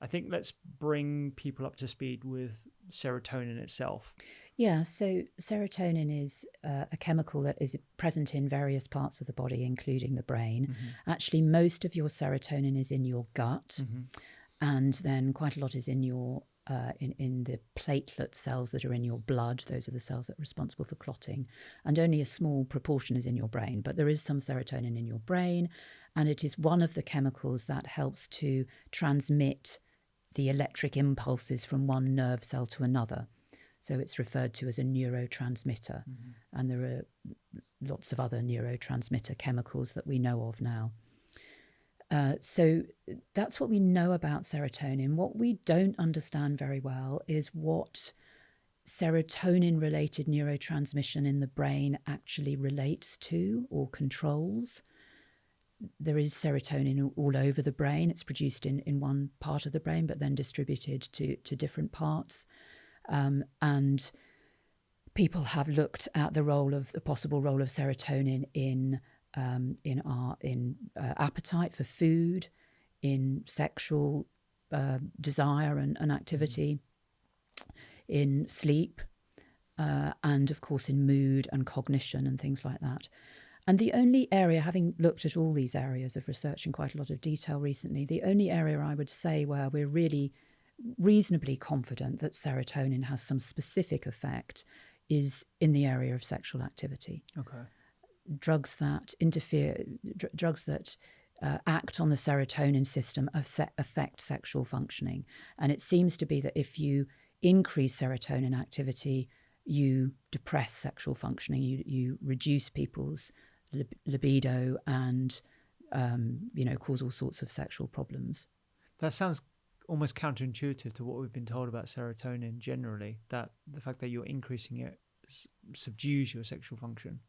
I think let's bring people up to speed with serotonin itself. Yeah, so serotonin is a chemical that is present in various parts of the body, including the brain. Actually, most of your serotonin is in your gut, and then quite a lot is in your in the platelet cells that are in your blood. Those are the cells that are responsible for clotting, and only a small proportion is in your brain. But there is some serotonin in your brain, and it is one of the chemicals that helps to transmit the electric impulses from one nerve cell to another. So it's referred to as a neurotransmitter. And there are lots of other neurotransmitter chemicals that we know of now. So that's what we know about serotonin. What we don't understand very well is what serotonin-related neurotransmission in the brain actually relates to or controls. There is serotonin all over the brain. It's produced in one part of the brain, but then distributed to different parts. And people have looked at the possible role of serotonin in appetite for food, in sexual desire and activity, in sleep, and of course in mood and cognition and things like that. And the only area, having looked at all these areas of research in quite a lot of detail recently, the only area I would say where we're really reasonably confident that serotonin has some specific effect is in the area of sexual activity. Okay. Drugs that act on the serotonin system affect sexual functioning. And it seems to be that if you increase serotonin activity, you depress sexual functioning, you reduce people's libido and, cause all sorts of sexual problems. That sounds almost counterintuitive to what we've been told about serotonin generally, that the fact that you're increasing it subdues your sexual function.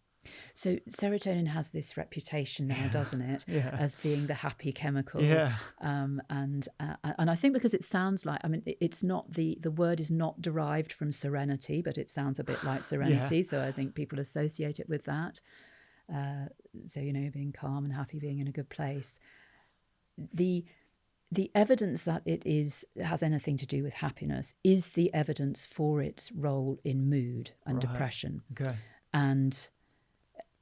So serotonin has this reputation now, doesn't it, as being the happy chemical. Yeah. And I think because it sounds like, it's not the word is not derived from serenity, but it sounds a bit like serenity. Yeah. So I think people associate it with that. So, being calm and happy, being in a good place. The evidence that it has anything to do with happiness is the evidence for its role in mood and depression. Okay. And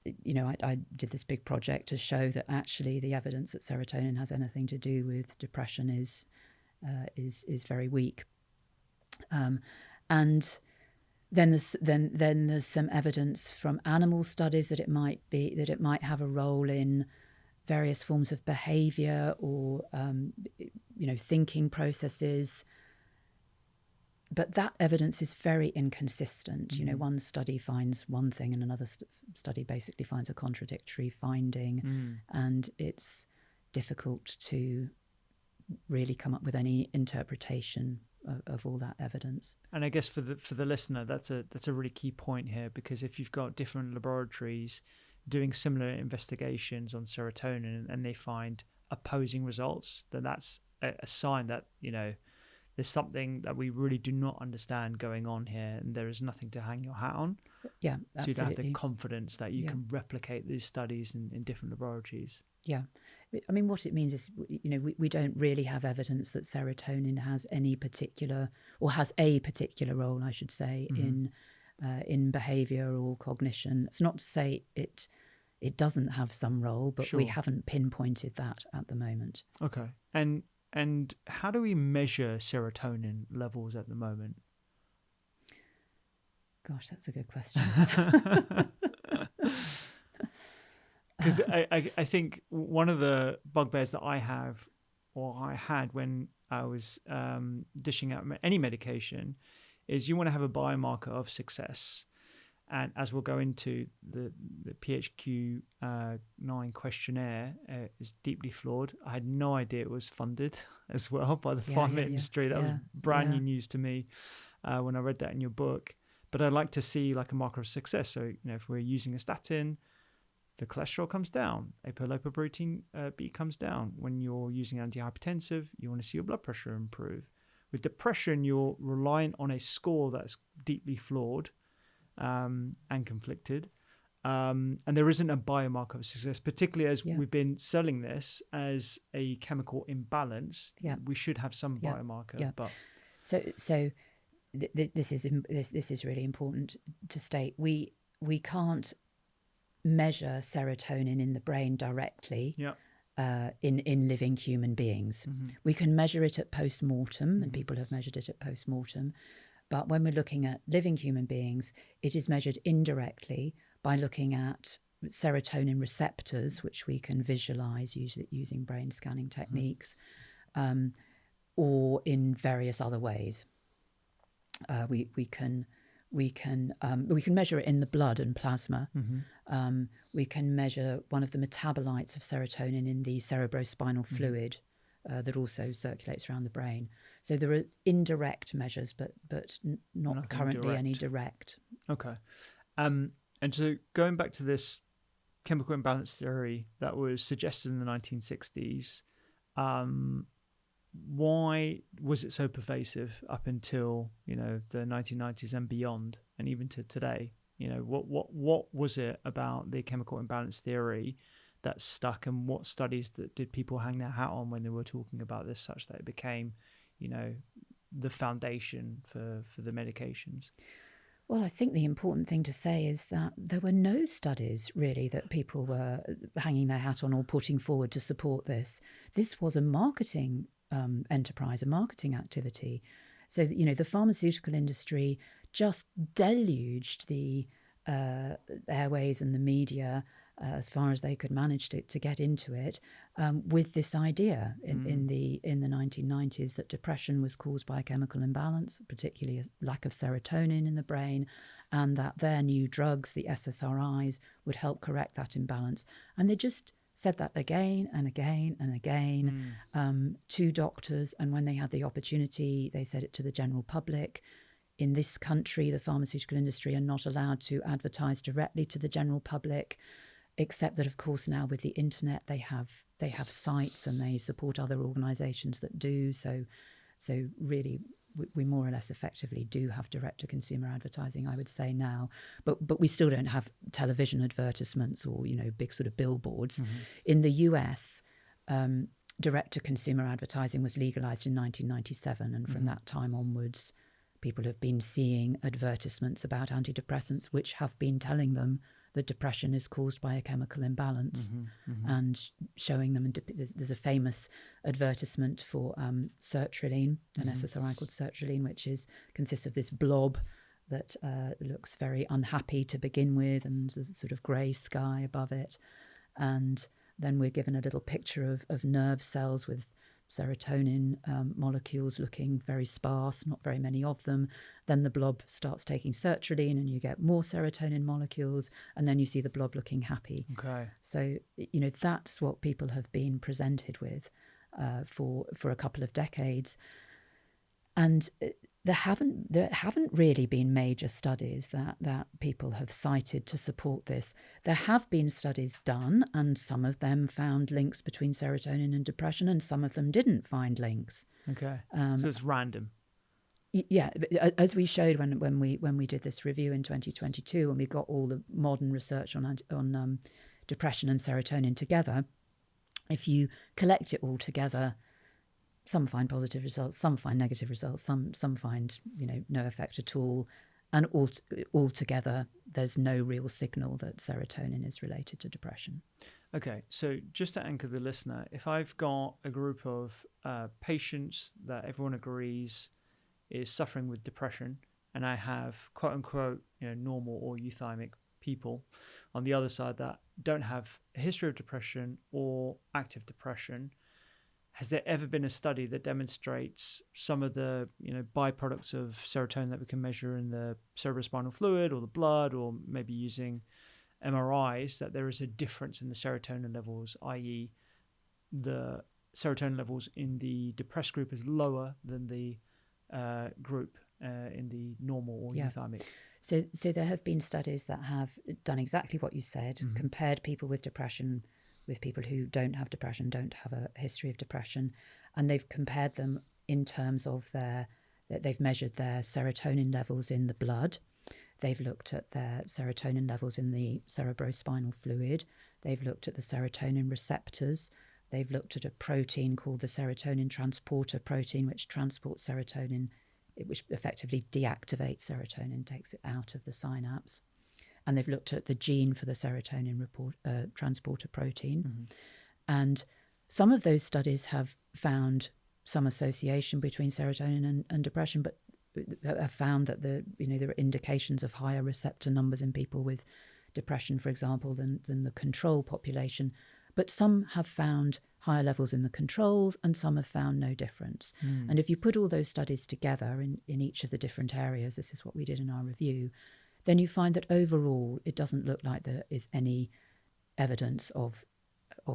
I did this big project to show that actually the evidence that serotonin has anything to do with depression is very weak. And then there's some evidence from animal studies that it might have a role in various forms of behavior or thinking processes. But that evidence is very inconsistent. Mm-hmm. One study finds one thing and another study basically finds a contradictory finding. And it's difficult to really come up with any interpretation of all that evidence. And I guess for the listener, that's a really key point here, because if you've got different laboratories doing similar investigations on serotonin and they find opposing results, then that's a sign that, there's something that we really do not understand going on here, and there is nothing to hang your hat on. Yeah, absolutely. So you don't have the confidence that you can replicate these studies in different laboratories. Yeah. What it means is, we don't really have evidence that serotonin has any particular, or has a particular role, I should say, in behavior or cognition. It's not to say it doesn't have some role, but we haven't pinpointed that at the moment. Okay. And how do we measure serotonin levels at the moment? Gosh, that's a good question. Because I think one of the bugbears that I have, or I had when I was dishing out any medication, is you want to have a biomarker of success. And as we'll go into, the PHQ-9 questionnaire is deeply flawed. I had no idea it was funded as well by the pharma industry. That was brand new news to me when I read that in your book. But I'd like to see like a marker of success. So, if we're using a statin, the cholesterol comes down, apolipoprotein B comes down. When you're using antihypertensive, you want to see your blood pressure improve. With depression, you're reliant on a score that's deeply flawed and conflicted. And there isn't a biomarker of success, particularly as we've been selling this as a chemical imbalance. We should have some biomarker. But this is really important to state. We can't measure serotonin in the brain directly. In living human beings. We can measure it at post-mortem, and people have measured it at post-mortem. But when we're looking at living human beings, it is measured indirectly by looking at serotonin receptors, which we can visualize using brain scanning techniques, or in various other ways. We can measure it in the blood and plasma. We can measure one of the metabolites of serotonin in the cerebrospinal fluid that also circulates around the brain. So there are indirect measures, but not nothing currently direct. Any direct. Okay. And so going back to this chemical imbalance theory that was suggested in the 1960s, why was it so pervasive up until, the 1990s and beyond, and even to today? What was it about the chemical imbalance theory that stuck, and what studies did people hang their hat on when they were talking about this, such that it became, the foundation for the medications? Well, I think the important thing to say is that there were no studies really that people were hanging their hat on or putting forward to support this. This was a marketing enterprise, a marketing activity. So, the pharmaceutical industry just deluged the airways and the media as far as they could manage to get into it with this idea in the 1990s that depression was caused by a chemical imbalance, particularly a lack of serotonin in the brain, and that their new drugs, the SSRIs, would help correct that imbalance. And they just said that again and again and again to doctors, and when they had the opportunity, they said it to the general public. In this country, the pharmaceutical industry are not allowed to advertise directly to the general public, except that, of course, now with the internet, they have sites and they support other organisations that do. So really, we more or less effectively do have direct-to-consumer advertising, I would say now. But we still don't have television advertisements or, big sort of billboards. In the US, direct-to-consumer advertising was legalised in 1997, and from that time onwards, people have been seeing advertisements about antidepressants which have been telling them that depression is caused by a chemical imbalance and showing them. There's a famous advertisement for sertraline, an SSRI called sertraline, which consists of this blob that looks very unhappy to begin with, and there's a sort of grey sky above it. And then we're given a little picture of nerve cells with serotonin molecules looking very sparse, not very many of them. Then the blob starts taking sertraline and you get more serotonin molecules, and then you see the blob looking happy. Okay. So, that's what people have been presented with for a couple of decades. And there haven't really been major studies that people have cited to support this. There have been studies done, and some of them found links between serotonin and depression, and some of them didn't find links. Okay, so it's random. Yeah, as we showed when we did this review in 2022, and we got all the modern research on depression and serotonin together. If you collect it all together, some find positive results, some find negative results, some find no effect at all, and altogether there's no real signal that serotonin is related to depression. Okay, so just to anchor the listener, if I've got a group of patients that everyone agrees is suffering with depression, and I have quote unquote normal or euthymic people on the other side that don't have a history of depression or active depression, has there ever been a study that demonstrates some of the byproducts of serotonin that we can measure in the cerebrospinal fluid or the blood, or maybe using MRIs, that there is a difference in the serotonin levels, i.e. the serotonin levels in the depressed group is lower than the group in the normal or euthymic? So there have been studies that have done exactly what you said, compared people with depression with people who don't have depression, don't have a history of depression, and they've compared them in terms of they've measured their serotonin levels in the blood, They've looked at their serotonin levels in the cerebrospinal fluid. They've looked at the serotonin receptors. They've looked at a protein called the serotonin transporter protein, which transports serotonin, which effectively deactivates serotonin, takes it out of the synapse. And they've looked at the gene for the serotonin transporter protein. Mm-hmm. And some of those studies have found some association between serotonin and depression, but have found that there are indications of higher receptor numbers in people with depression, for example, than the control population. But some have found higher levels in the controls and some have found no difference. And if you put all those studies together in each of the different areas, this is what we did in our review, then you find that overall it doesn't look like there is any evidence of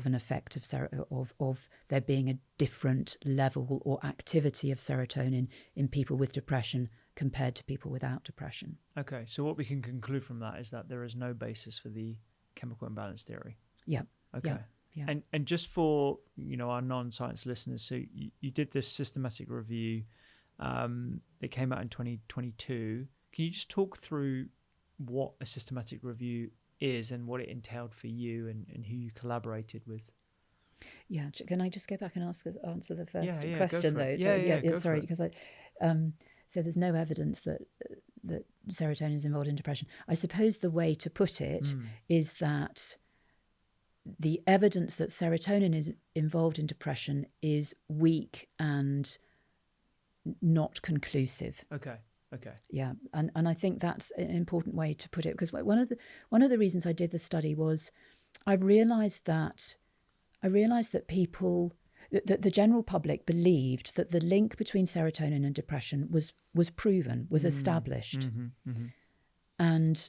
an effect of there being a different level or activity of serotonin in people with depression compared to people without depression. Okay, so what we can conclude from that is that there is no basis for the chemical imbalance theory. Yeah. Okay. Yeah. And just for our non-science listeners, so you did this systematic review. It came out in 2022. Can you just talk through what a systematic review is and what it entailed for you and who you collaborated with? Yeah, can I just go back and answer the first question though? Sorry, because so there's no evidence that serotonin is involved in depression. I suppose the way to put it is that the evidence that serotonin is involved in depression is weak and not conclusive. Okay. Yeah, and I think that's an important way to put it, because one of the reasons I did the study was I realised that people, the general public, believed that the link between serotonin and depression was proven, was established, and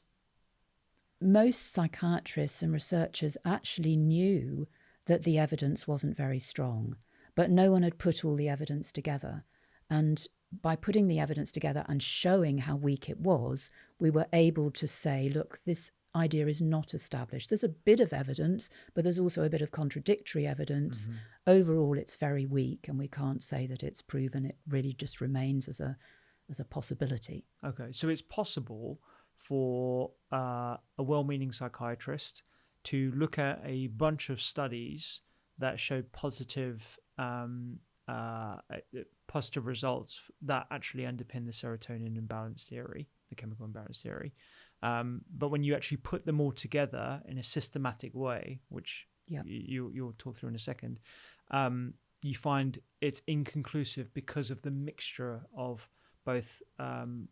most psychiatrists and researchers actually knew that the evidence wasn't very strong, but no one had put all the evidence together. And by putting the evidence together and showing how weak it was, we were able to say, look, this idea is not established. There's a bit of evidence, but there's also a bit of contradictory evidence. Overall, it's very weak, and we can't say that it's proven. It really just remains as a possibility. Okay, so it's possible for a well-meaning psychiatrist to look at a bunch of studies that showed positive results that actually underpin the serotonin imbalance theory, the chemical imbalance theory. But when you actually put them all together in a systematic way, which you'll talk through in a second, you find it's inconclusive because of the mixture of both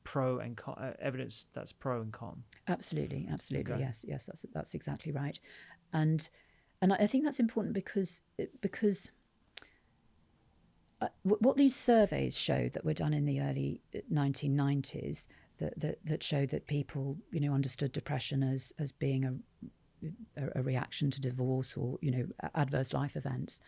pro and con, evidence that's pro and con. Absolutely. Okay. Yes, that's exactly right. And I think that's important because what these surveys showed that were done in the early 1990s that showed that people understood depression as being a reaction to divorce or adverse life events.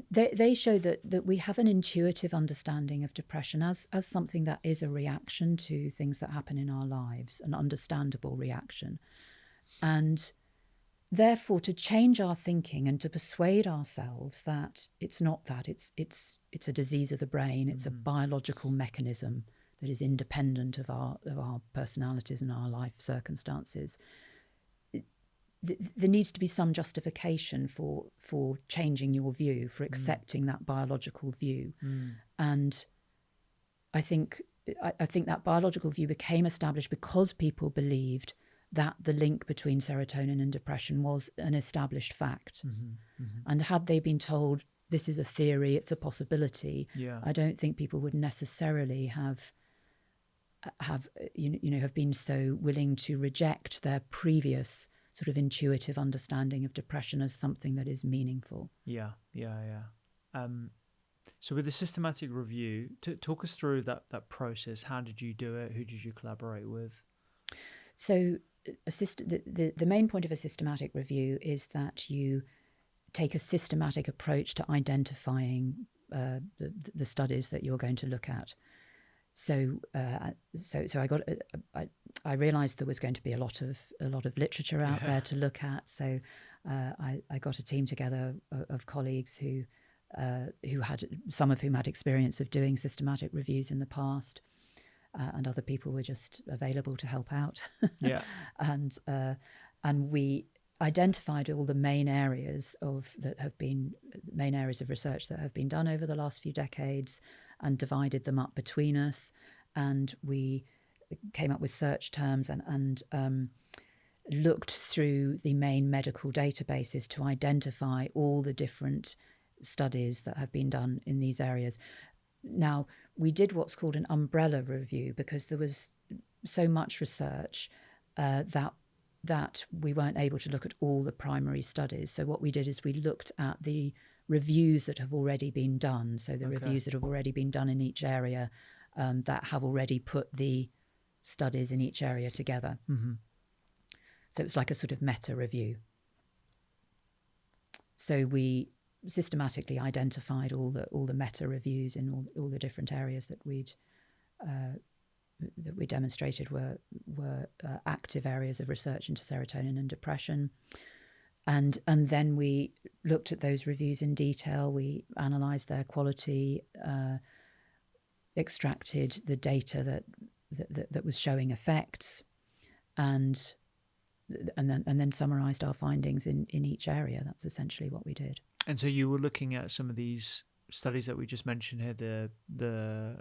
They show that we have an intuitive understanding of depression as something that is a reaction to things that happen in our lives, an understandable reaction. And therefore, to change our thinking and to persuade ourselves that it's not that, it's a disease of the brain, it's a biological mechanism that is independent of our personalities and our life circumstances. There needs to be some justification for changing your view, for accepting that biological view. And I think that biological view became established because people believed that the link between serotonin and depression was an established fact. And had they been told this is a theory, it's a possibility, I don't think people would necessarily have been so willing to reject their previous sort of intuitive understanding of depression as something that is meaningful. Yeah. So with the systematic review, talk us through that process. How did you do it? Who did you collaborate with? So the main point of a systematic review is that you take a systematic approach to identifying the studies that you're going to look at. So I realised there was going to be a lot of literature out there to look at. So I got a team together of colleagues who had, some of whom had experience of doing systematic reviews in the past, and other people were just available to help out. Yeah. And we identified all the main areas of research that have been done over the last few decades, and divided them up between us. And we came up with search terms and looked through the main medical databases to identify all the different studies that have been done in these areas. Now, we did what's called an umbrella review because there was so much research that we weren't able to look at all the primary studies. So what we did is we looked at the reviews that have already been done. So the reviews that have already been done in each area that have already put the studies in each area together. Mm-hmm. So it's like a sort of meta review. So we systematically identified all the meta reviews in all the different areas that we demonstrated were active areas of research into serotonin and depression. And then we looked at those reviews in detail. We analysed their quality, extracted the data that was showing effects, and then summarised our findings in each area. That's essentially what we did. And so you were looking at some of these studies that we just mentioned here, the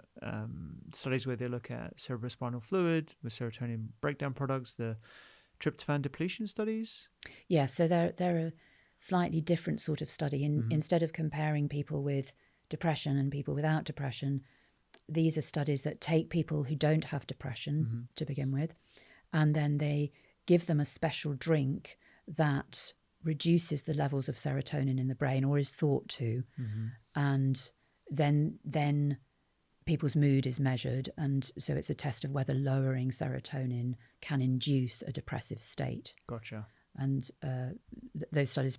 studies where they look at cerebrospinal fluid with serotonin breakdown products, the tryptophan depletion studies? Yeah, so they're a slightly different sort of study. Instead of comparing people with depression and people without depression, these are studies that take people who don't have depression to begin with, and then they give them a special drink that reduces the levels of serotonin in the brain, or is thought to, and then people's mood is measured, and so it's a test of whether lowering serotonin can induce a depressive state. Gotcha. And those studies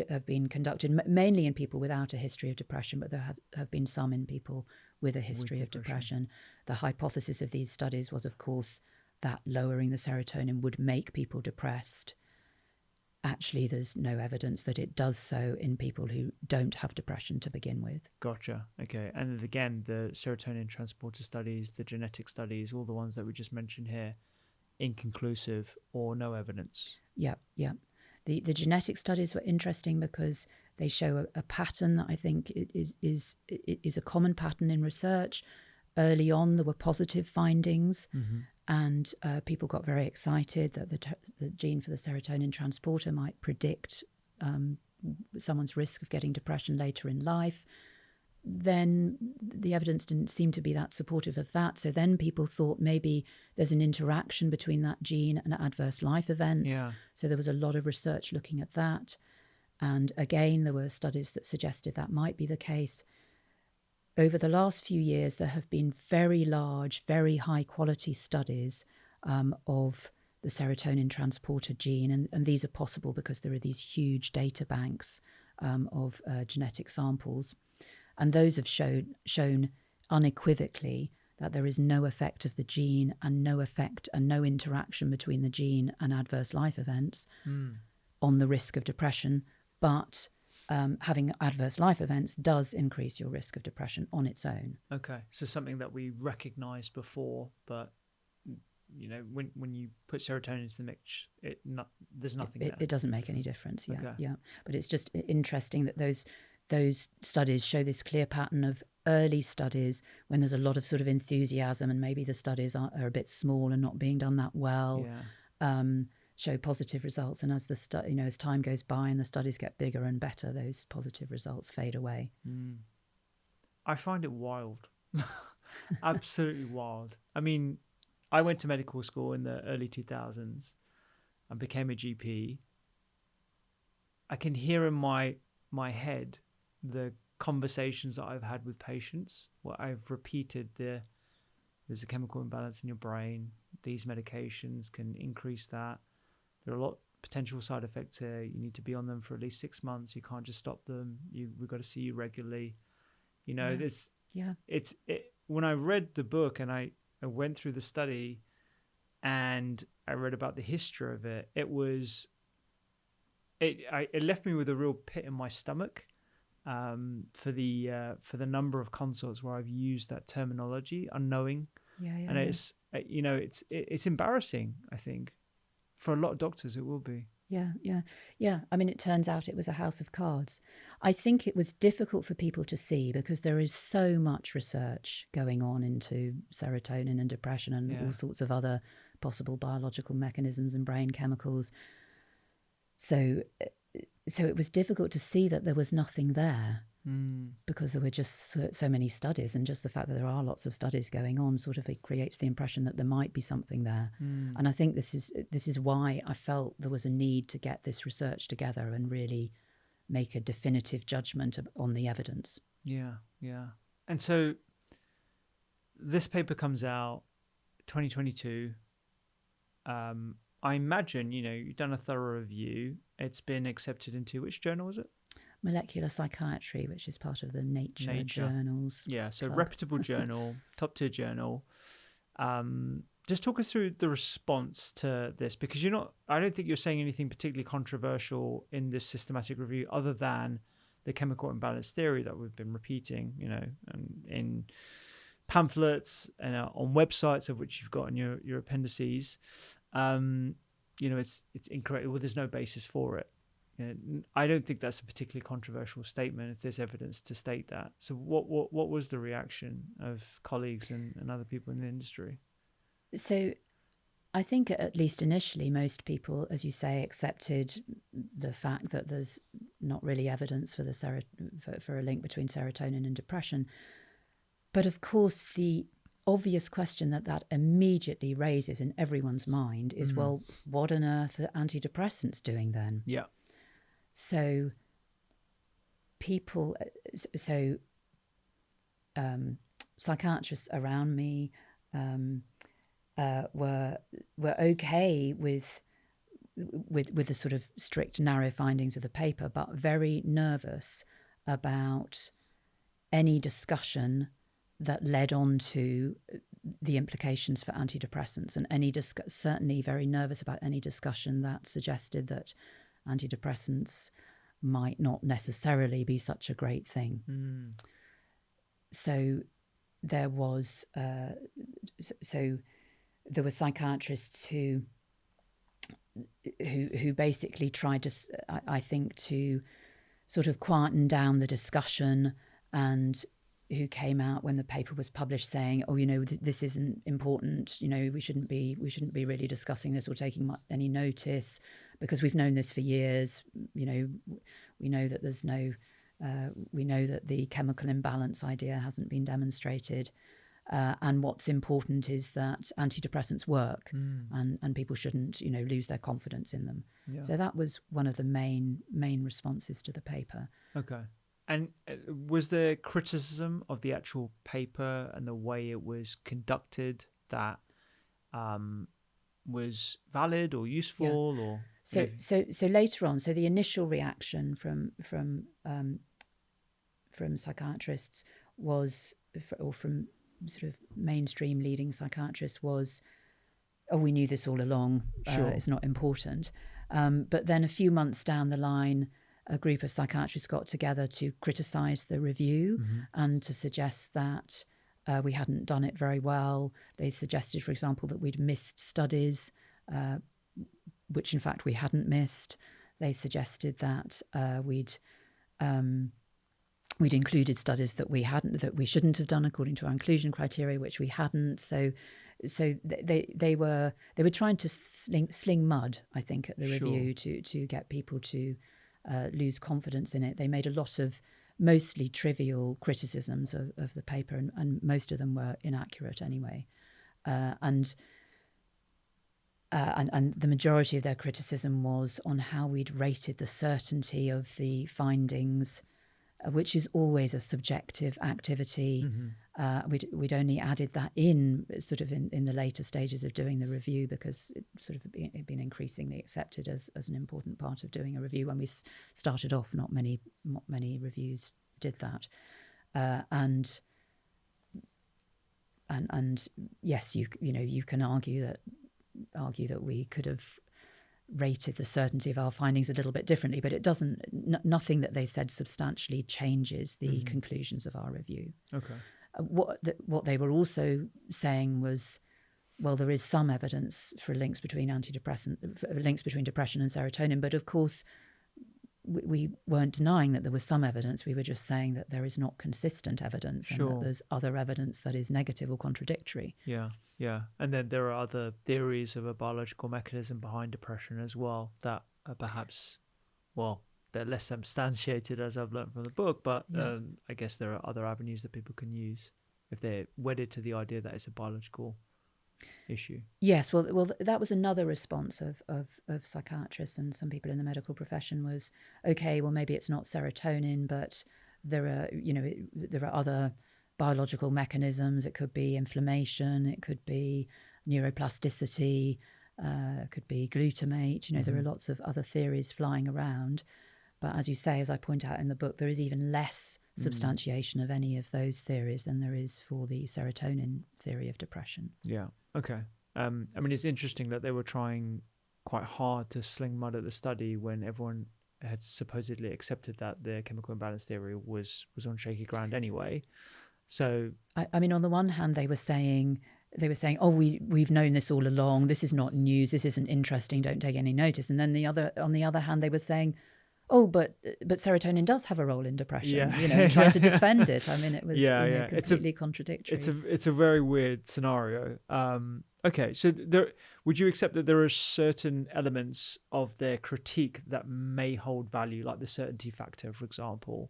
have been conducted mainly in people without a history of depression, but there have been some in people with a history of depression. The hypothesis of these studies was, of course, that lowering the serotonin would make people depressed. Actually, there's no evidence that it does so in people who don't have depression to begin with. Gotcha. Okay. And again, the serotonin transporter studies, the genetic studies, all the ones that we just mentioned here, inconclusive or no evidence. Yeah. The genetic studies were interesting because they show a pattern that I think is a common pattern in research. Early on, there were positive findings, and people got very excited that the gene for the serotonin transporter might predict someone's risk of getting depression later in life. Then the evidence didn't seem to be that supportive of that. So then people thought maybe there's an interaction between that gene and adverse life events. Yeah. So there was a lot of research looking at that. And again, there were studies that suggested that might be the case. Over the last few years, there have been very large, very high quality studies of the serotonin transporter gene. And these are possible because there are these huge data banks of genetic samples. And those have shown unequivocally that there is no effect of the gene and no effect and no interaction between the gene and adverse life events on the risk of depression. But having adverse life events does increase your risk of depression on its own. Okay, so something that we recognized before, but you know, when you put serotonin into the mix, there's nothing there. It doesn't make any difference. Yeah, okay. Yeah. But it's just interesting that those studies show this clear pattern of early studies when there's a lot of sort of enthusiasm, and maybe the studies are a bit small and not being done that well. Yeah. Show positive results, and as as time goes by and the studies get bigger and better, those positive results fade away. I find it wild. Absolutely wild. I mean, I went to medical school in the early 2000s and became a GP. I can hear in my head the conversations that I've had with patients where I've repeated there's a chemical imbalance in your brain. These medications can increase that. There are a lot of potential side effects here. You need to be on them for at least 6 months. You can't just stop them. We've got to see you regularly. You know, when I read the book and I went through the study and I read about the history of it, it left me with a real pit in my stomach for the number of consults where I've used that terminology, unknowing And it's it's embarrassing, I think, for a lot of doctors. It will be. Yeah. I mean, it turns out it was a house of cards. I think it was difficult for people to see because there is so much research going on into serotonin and depression and all sorts of other possible biological mechanisms and brain chemicals. So it was difficult to see that there was nothing there because there were just so many studies, and just the fact that there are lots of studies going on sort of, it creates the impression that there might be something there. And I think this is why I felt there was a need to get this research together and really make a definitive judgment on the evidence. Yeah. And so this paper comes out 2022. I imagine, you've done a thorough review. It's been accepted into, which journal is it? Molecular Psychiatry, which is part of the Nature journals. Yeah, so club. reputable journal, top tier journal. Just talk us through the response to this, because I don't think you're saying anything particularly controversial in this systematic review other than the chemical imbalance theory that we've been repeating, and in pamphlets and on websites, of which you've got in your appendices. It's incorrect. Well, there's no basis for it. I don't think that's a particularly controversial statement if there's evidence to state that. So what was the reaction of colleagues and other people in the industry? So I think at least initially most people, as you say, accepted the fact that there's not really evidence for a link between serotonin and depression. But of course, the obvious question that immediately raises in everyone's mind is, well, what on earth are antidepressants doing then? Yeah. So psychiatrists around me were okay with the sort of strict, narrow findings of the paper, but very nervous about any discussion that led on to the implications for antidepressants, and certainly very nervous about any discussion that suggested that antidepressants might not necessarily be such a great thing. So there was there were psychiatrists who basically tried to, I think, to sort of quieten down the discussion, and who came out when the paper was published saying, "Oh, this isn't important. We shouldn't be really discussing this or taking any notice because we've known this for years. We know that there's no, we know that the chemical imbalance idea hasn't been demonstrated, and what's important is that antidepressants work, and people shouldn't, lose their confidence in them." Yeah. So that was one of the main responses to the paper. Okay. And was there criticism of the actual paper and the way it was conducted that was valid or useful? Yeah. Or so later on, so the initial reaction from psychiatrists was, or from sort of mainstream leading psychiatrists was, "Oh, we knew this all along. Sure. It's not important." But then a few months down the line, a group of psychiatrists got together to criticise the review and to suggest that we hadn't done it very well. They suggested, for example, that we'd missed studies, which in fact we hadn't missed. They suggested that we'd included studies that we shouldn't have done according to our inclusion criteria, which we hadn't. So they were trying to sling mud, I think, at the review to get people to lose confidence in it. They made a lot of mostly trivial criticisms of the paper, and most of them were inaccurate anyway. And the majority of their criticism was on how we'd rated the certainty of the findings, which is always a subjective activity. We'd only added that in sort of in the later stages of doing the review, because it sort of had been increasingly accepted as an important part of doing a review. When we started off, not many reviews did that. And yes, you can argue that we could have rated the certainty of our findings a little bit differently, but it doesn't. Nothing that they said substantially changes the conclusions of our review. Okay. What they were also saying was, well, there is some evidence for links between depression and serotonin, but of course we weren't denying that there was some evidence. We were just saying that there is not consistent evidence, and that there's other evidence that is negative or contradictory. Yeah. And then there are other theories of a biological mechanism behind depression as well that are perhaps, well, they're less substantiated, as I've learned from the book, but I guess there are other avenues that people can use if they're wedded to the idea that it's a biological issue. Yes, well, that was another response of psychiatrists and some people in the medical profession was, okay, well, maybe it's not serotonin, but there are other biological mechanisms. It could be inflammation, it could be neuroplasticity, it could be glutamate. There are lots of other theories flying around. But as you say, as I point out in the book, there is even less substantiation of any of those theories than there is for the serotonin theory of depression. Yeah. Okay. I mean, it's interesting that they were trying quite hard to sling mud at the study when everyone had supposedly accepted that the chemical imbalance theory was on shaky ground anyway. So, I mean, on the one hand, they were saying, oh, we've known this all along. This is not news. This isn't interesting. Don't take any notice. And then on the other hand, they were saying, oh, but serotonin does have a role in depression. Trying to defend it. I mean, it was completely contradictory. It's a very weird scenario. Okay, so would you accept that there are certain elements of their critique that may hold value, like the certainty factor, for example?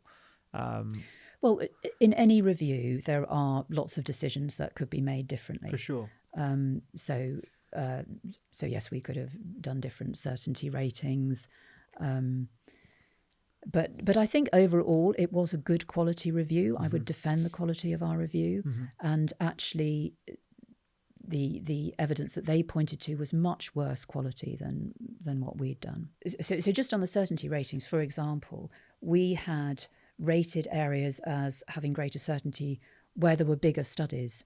Well, in any review, there are lots of decisions that could be made differently. For sure. So yes, we could have done different certainty ratings. But I think overall it was a good quality review. I would defend the quality of our review, and actually the evidence that they pointed to was much worse quality than what we'd done. So just on the certainty ratings, for example, we had rated areas as having greater certainty where there were bigger studies.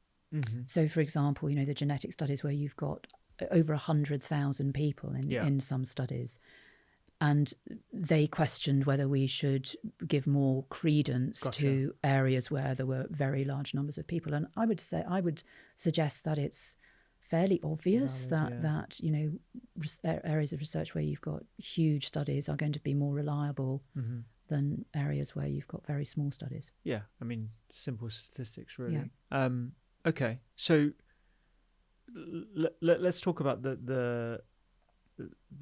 So for example, the genetic studies where you've got over 100,000 people in some studies. And they questioned whether we should give more credence to areas where there were very large numbers of people. And I would suggest that it's fairly obvious that areas of research where you've got huge studies are going to be more reliable than areas where you've got very small studies. Yeah, I mean, simple statistics, really. Yeah. Okay, so let's talk about the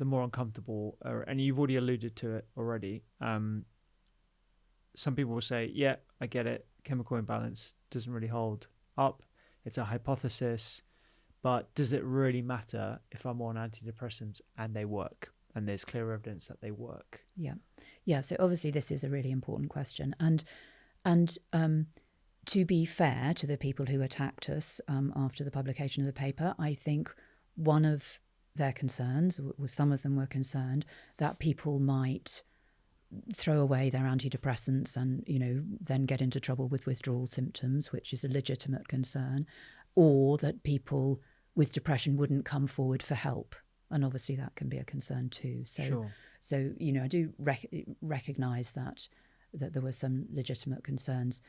more uncomfortable, and you've already alluded to it already. Some people will say, yeah, I get it. Chemical imbalance doesn't really hold up. It's a hypothesis, but does it really matter if I'm on antidepressants and they work and there's clear evidence that they work? Yeah. So obviously this is a really important question. And to be fair to the people who attacked us after the publication of the paper, I think one of their concerns, or some of them were concerned, that people might throw away their antidepressants and, then get into trouble with withdrawal symptoms, which is a legitimate concern, or that people with depression wouldn't come forward for help. And obviously that can be a concern too. So I do recognise that there were some legitimate concerns.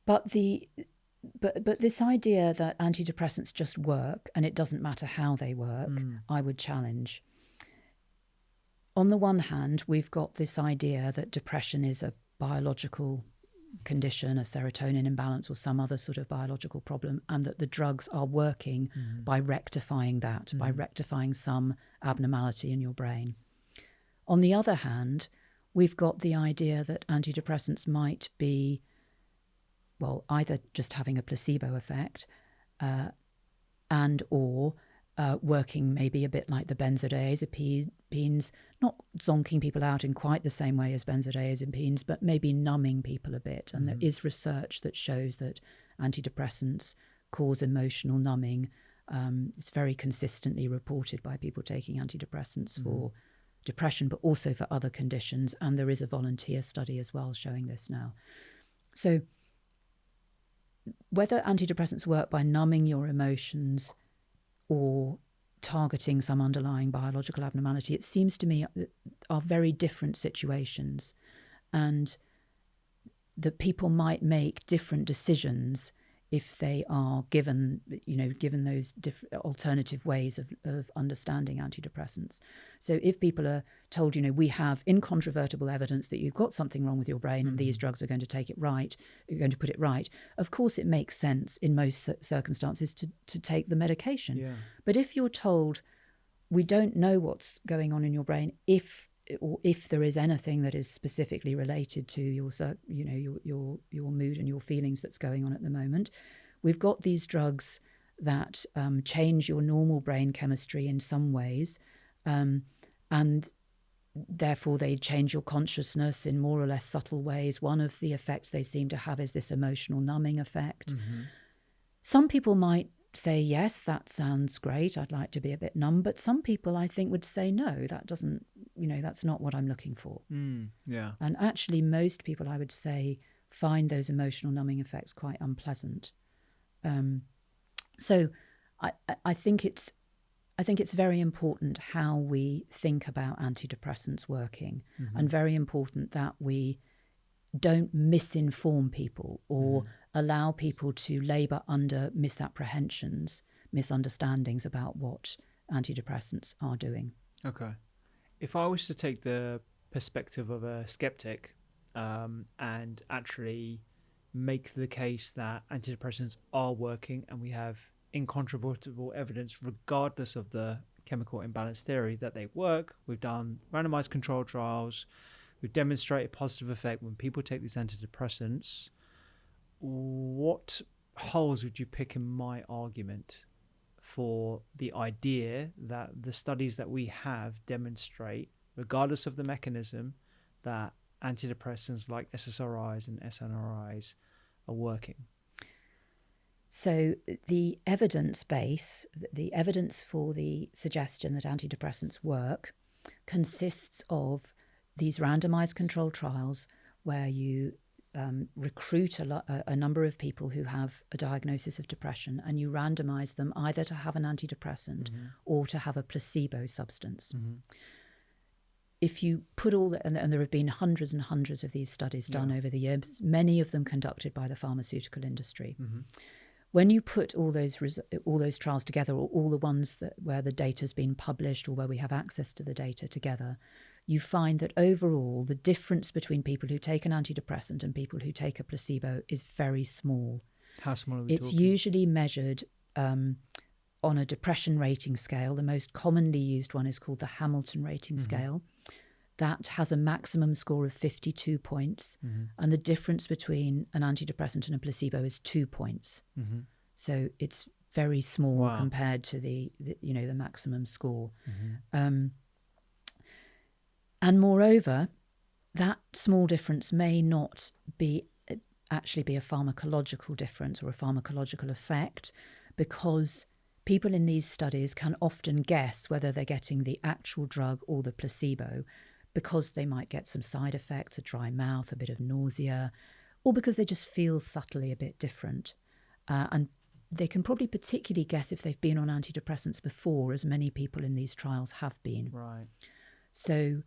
But this idea that antidepressants just work and it doesn't matter how they work, I would challenge. On the one hand, we've got this idea that depression is a biological condition, a serotonin imbalance or some other sort of biological problem, and that the drugs are working by rectifying that, by rectifying some abnormality in your brain. On the other hand, we've got the idea that antidepressants might be, well, either just having a placebo effect and or working maybe a bit like the benzodiazepines, not zonking people out in quite the same way as benzodiazepines, but maybe numbing people a bit. And there is research that shows that antidepressants cause emotional numbing. It's very consistently reported by people taking antidepressants for depression, but also for other conditions. And there is a volunteer study as well showing this now. So whether antidepressants work by numbing your emotions or targeting some underlying biological abnormality, it seems to me are very different situations. And that people might make different decisions if they are given those different alternative ways of understanding antidepressants. So if people are told, we have incontrovertible evidence that you've got something wrong with your brain and these drugs are going to take it right, you're going to put it right, of course it makes sense in most circumstances to take the medication. Yeah. But if you're told, we don't know what's going on in your brain, if there is anything that is specifically related to your mood and your feelings that's going on at the moment, we've got these drugs that change your normal brain chemistry in some ways, and therefore they change your consciousness in more or less subtle ways. One of the effects they seem to have is this emotional numbing effect. Some people might say, yes, that sounds great, I'd like to be a bit numb. But some people, I think, would say, no, that doesn't, that's not what I'm looking for. Yeah. And actually, most people, I would say, find those emotional numbing effects quite unpleasant. So I think it's very important how we think about antidepressants working, and very important that we don't misinform people or allow people to labour under misapprehensions, misunderstandings about what antidepressants are doing. Okay. If I was to take the perspective of a skeptic and actually make the case that antidepressants are working and we have incontrovertible evidence regardless of the chemical imbalance theory that they work, we've done randomized controlled trials, we've demonstrated positive effect when people take these antidepressants, what holes would you pick in my argument for the idea that the studies that we have demonstrate, regardless of the mechanism, that antidepressants like SSRIs and SNRIs are working? So the evidence base, the evidence for the suggestion that antidepressants work, consists of these randomized controlled trials where you recruit a number of people who have a diagnosis of depression, and you randomize them either to have an antidepressant or to have a placebo substance. If you put all and there have been hundreds and hundreds of these studies done over the years, many of them conducted by the pharmaceutical industry. When you put all those trials together, or all the ones where the data has been published or where we have access to the data together, you find that overall the difference between people who take an antidepressant and people who take a placebo is very small. How small are we It's talking? usually measured on a depression rating scale. The most commonly used one is called the Hamilton rating scale. That has a maximum score of 52 points, and the difference between an antidepressant and a placebo is 2 points. So it's very small compared to the maximum score. And moreover, that small difference may not actually be a pharmacological difference or a pharmacological effect, because people in these studies can often guess whether they're getting the actual drug or the placebo, because they might get some side effects, a dry mouth, a bit of nausea, or because they just feel subtly a bit different. And they can probably particularly guess if they've been on antidepressants before, as many people in these trials have been. Right. So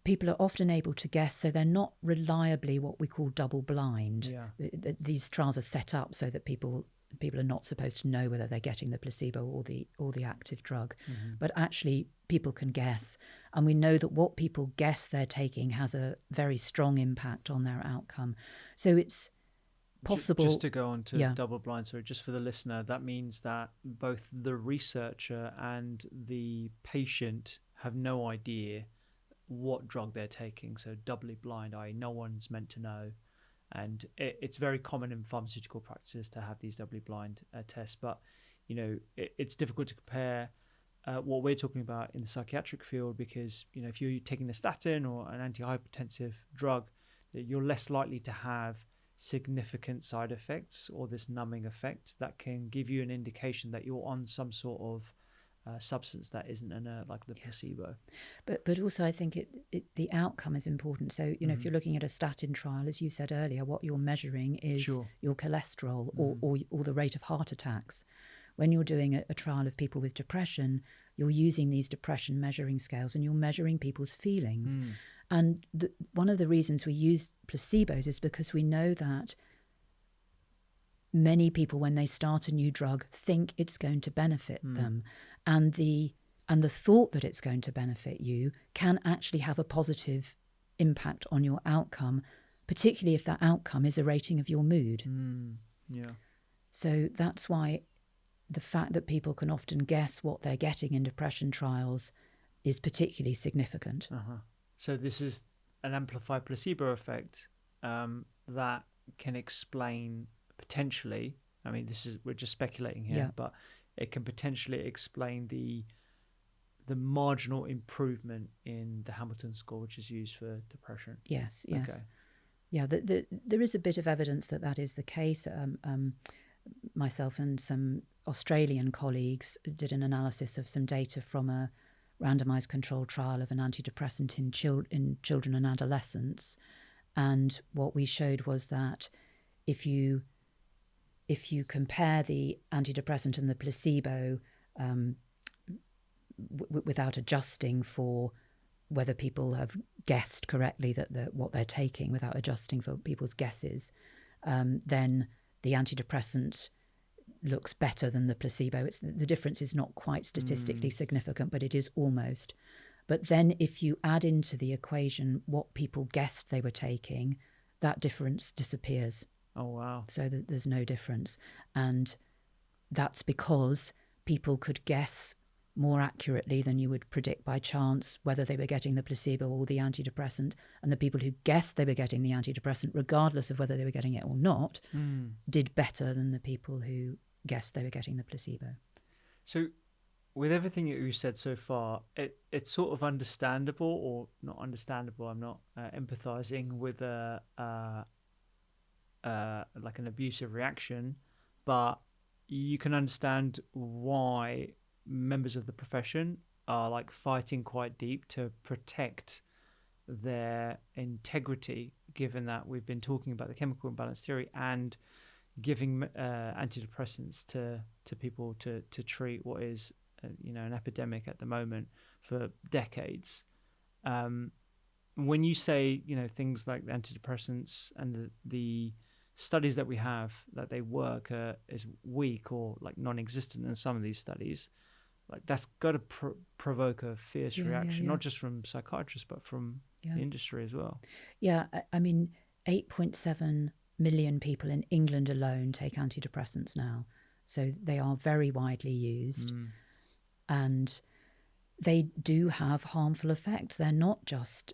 people are often able to guess, so they're not reliably what we call double blind. These trials are set up so that people are not supposed to know whether they're getting the placebo or the active drug. But actually people can guess, and we know that what people guess they're taking has a very strong impact on their outcome. So it's possible. Just to go on to double blind, sorry, just for the listener, that means that both the researcher and the patient have no idea what drug they're taking. So doubly blind, i.e. no one's meant to know. And it's very common in pharmaceutical practices to have these doubly blind tests. But, it's difficult to compare what we're talking about in the psychiatric field, because, if you're taking a statin or an antihypertensive drug, that you're less likely to have significant side effects or this numbing effect that can give you an indication that you're on some sort of substance that isn't like the placebo. But also I think the outcome is important. So if you're looking at a statin trial, as you said earlier, what you're measuring is your cholesterol or the rate of heart attacks. When you're doing a trial of people with depression, you're using these depression measuring scales and you're measuring people's feelings. And one of the reasons we use placebos is because we know that many people, when they start a new drug, think it's going to benefit them. And the thought that it's going to benefit you can actually have a positive impact on your outcome, particularly if that outcome is a rating of your mood. Yeah. So that's why the fact that people can often guess what they're getting in depression trials is particularly significant. So this is an amplified placebo effect that can explain potentially, I mean, we're just speculating here, but it can potentially explain the marginal improvement in the Hamilton score, which is used for depression. Yes. Okay. Yeah, there is a bit of evidence that is the case. Myself and some Australian colleagues did an analysis of some data from a randomized controlled trial of an antidepressant in children and adolescents. And what we showed was that if you compare the antidepressant and the placebo without adjusting for whether people have guessed correctly that what they're taking, without adjusting for people's guesses, then the antidepressant looks better than the placebo. The difference is not quite statistically significant, but it is almost. But then if you add into the equation what people guessed they were taking, that difference disappears. Oh, wow. So there's no difference. And that's because people could guess more accurately than you would predict by chance whether they were getting the placebo or the antidepressant. And the people who guessed they were getting the antidepressant, regardless of whether they were getting it or not, did better than the people who guessed they were getting the placebo. So with everything that you said so far, it's sort of understandable, or not understandable, I'm not empathizing with like an abusive reaction, but you can understand why members of the profession are like fighting quite deep to protect their integrity, given that we've been talking about the chemical imbalance theory and giving antidepressants to people to treat what is an epidemic at the moment for decades. When you say things like the antidepressants and the studies that we have that they work is weak or like non-existent in some of these studies, like that's got to provoke a fierce reaction, not just from psychiatrists but from the industry as well. Yeah, I mean, 8.7 million people in England alone take antidepressants now, so they are very widely used, and they do have harmful effects. They're not just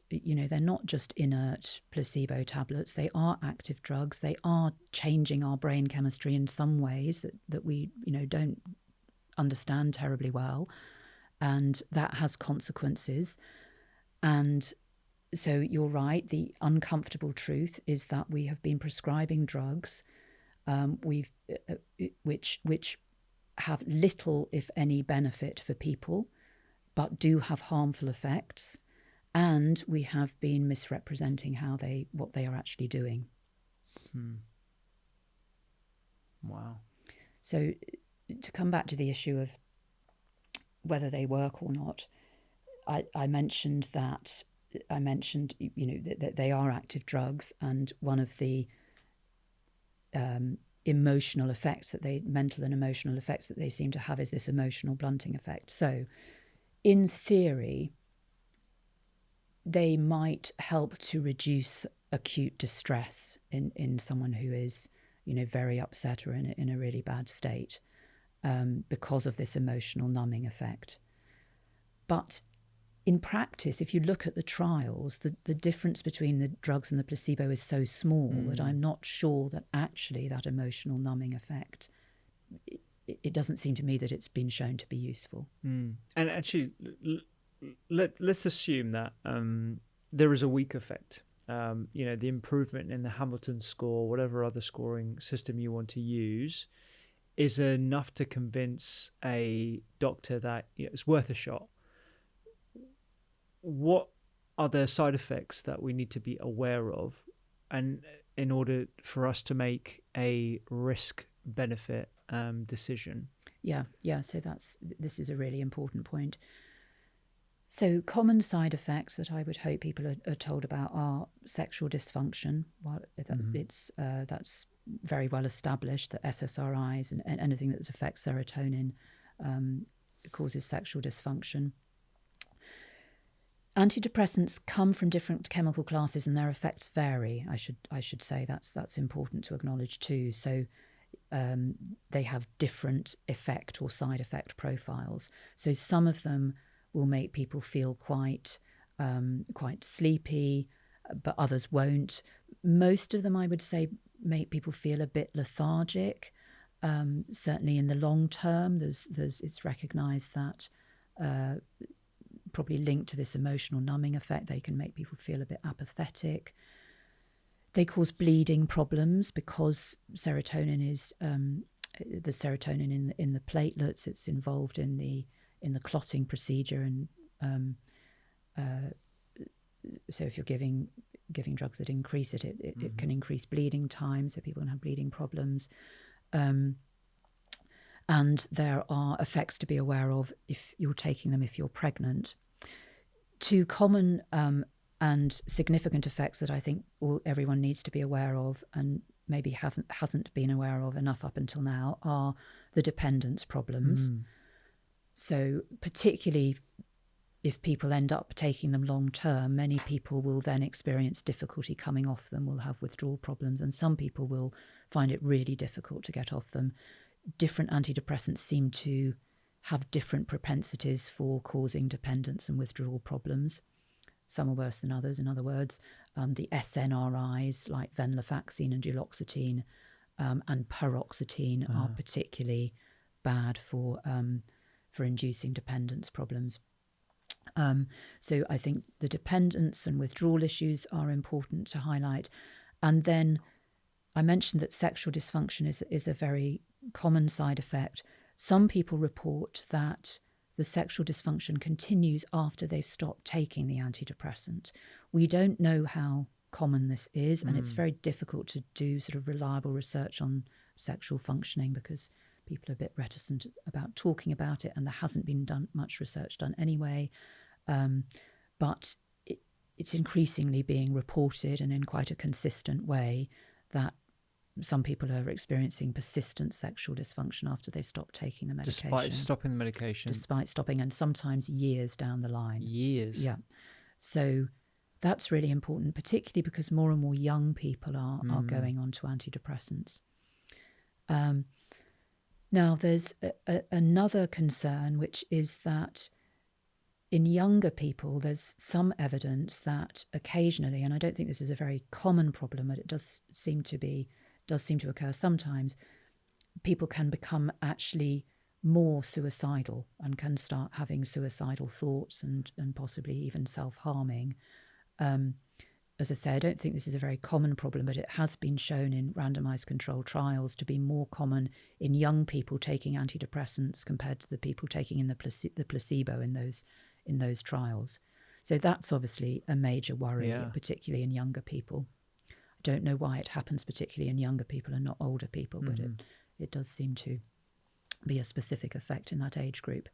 inert placebo tablets. They are active drugs. They are changing our brain chemistry in some ways that we don't understand terribly well, and that has consequences. And so you're right, the uncomfortable truth is that we have been prescribing drugs which have little, if any, benefit for people, but do have harmful effects, and we have been misrepresenting what they are actually doing. Wow. So to come back to the issue of whether they work or not, I mentioned that they are active drugs, and one of the mental and emotional effects that they seem to have is this emotional blunting effect. So in theory, they might help to reduce acute distress in someone who is very upset or in a really bad state, because of this emotional numbing effect. But in practice, if you look at the trials, the difference between the drugs and the placebo is so small that I'm not sure that actually that emotional numbing effect, it doesn't seem to me that it's been shown to be useful. And actually, let's assume that there is a weak effect. The improvement in the Hamilton score, whatever other scoring system you want to use, is enough to convince a doctor that it's worth a shot. What are the side effects that we need to be aware of, and in order for us to make a risk-benefit decision? Yeah. So this is a really important point. So common side effects that I would hope people are told about are sexual dysfunction. Well, that's very well established that SSRIs and anything that affects serotonin causes sexual dysfunction. Antidepressants come from different chemical classes and their effects vary. I should say that's important to acknowledge too. So they have different effect or side effect profiles. So some of them will make people feel quite sleepy, but others won't. Most of them, I would say, make people feel a bit lethargic. Certainly in the long term, it's recognised that probably linked to this emotional numbing effect, they can make people feel a bit apathetic. They cause bleeding problems because serotonin is the serotonin in the platelets. It's involved in the clotting procedure, and so if you're giving drugs that increase it, it can increase bleeding time, so people can have bleeding problems. And there are effects to be aware of if you're taking them if you're pregnant. Two common and significant effects that I think everyone needs to be aware of and maybe hasn't been aware of enough up until now are the dependence problems. So particularly if people end up taking them long term, many people will then experience difficulty coming off them, will have withdrawal problems, and some people will find it really difficult to get off them. Different antidepressants seem to have different propensities for causing dependence and withdrawal problems. Some are worse than others. In other words, the SNRIs like venlafaxine and duloxetine and paroxetine are particularly bad for inducing dependence problems. So I think the dependence and withdrawal issues are important to highlight. And then I mentioned that sexual dysfunction is a very common side effect. Some people report that the sexual dysfunction continues after they've stopped taking the antidepressant. We don't know how common this is, and it's very difficult to do sort of reliable research on sexual functioning because people are a bit reticent about talking about it, and there hasn't been much research done anyway. But it's increasingly being reported, and in quite a consistent way, that some people are experiencing persistent sexual dysfunction after they stop taking the medication. Despite stopping the medication? Despite stopping, and sometimes years down the line. Years? Yeah. So that's really important, particularly because more and more young people are going on to antidepressants. Now, there's another concern, which is that in younger people, there's some evidence that occasionally, and I don't think this is a very common problem, but it does seem to occur sometimes, people can become actually more suicidal and can start having suicidal thoughts and possibly even self-harming. As I say, I don't think this is a very common problem, but it has been shown in randomized controlled trials to be more common in young people taking antidepressants compared to the people taking in the placebo in those trials. So that's obviously a major worry, particularly in younger people. I don't know why it happens particularly in younger people and not older people, but it does seem to be a specific effect in that age group.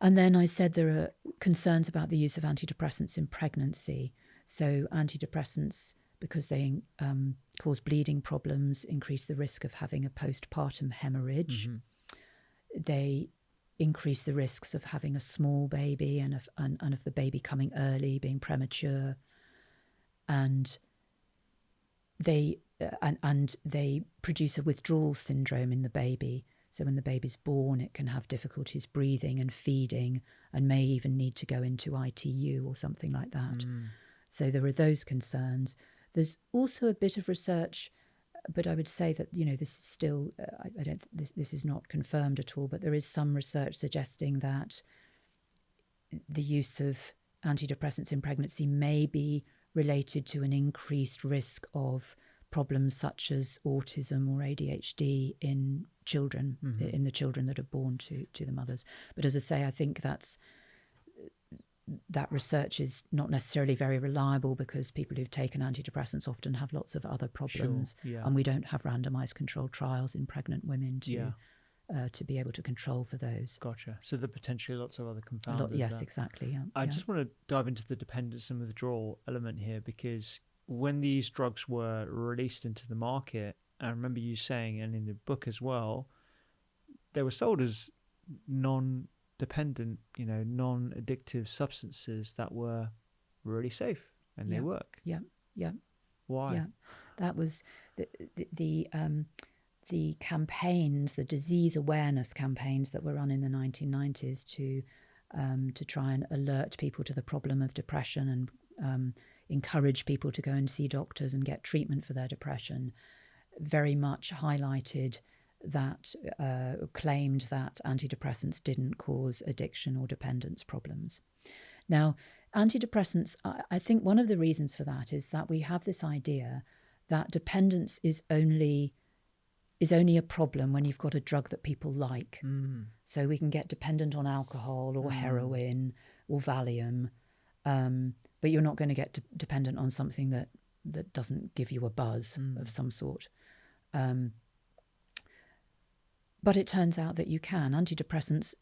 And then I said there are concerns about the use of antidepressants in pregnancy. So antidepressants, because they cause bleeding problems, increase the risk of having a postpartum hemorrhage. They increase the risks of having a small baby and of the baby coming early, being premature. And they produce a withdrawal syndrome in the baby. So when the baby's born, it can have difficulties breathing and feeding and may even need to go into ITU or something like that. So there are those concerns. There's also a bit of research, but I would say that, this is still, this is not confirmed at all, but there is some research suggesting that the use of antidepressants in pregnancy may be related to an increased risk of problems such as autism or ADHD in children, in the children that are born to the mothers. But as I say, I think that research is not necessarily very reliable because people who've taken antidepressants often have lots of other problems. Sure, yeah. And we don't have randomized controlled trials in pregnant women to to be able to control for those. Gotcha. So there are potentially lots of other confounders. Yes, exactly. Yeah. I just want to dive into the dependence and withdrawal element here, because when these drugs were released into the market, I remember you saying, and in the book as well, they were sold as non-dependent, non-addictive substances that were really safe and they work. Yeah. Why? Yeah, that was the campaigns, the disease awareness campaigns that were run in the 1990s to try and alert people to the problem of depression and encourage people to go and see doctors and get treatment for their depression, very much highlighted that, claimed that antidepressants didn't cause addiction or dependence problems. Now, antidepressants, I think one of the reasons for that is that we have this idea that dependence is only a problem when you've got a drug that people like. So we can get dependent on alcohol or heroin or Valium, but you're not going to get dependent on something that doesn't give you a buzz of some sort. But it turns out that you can. Antidepressants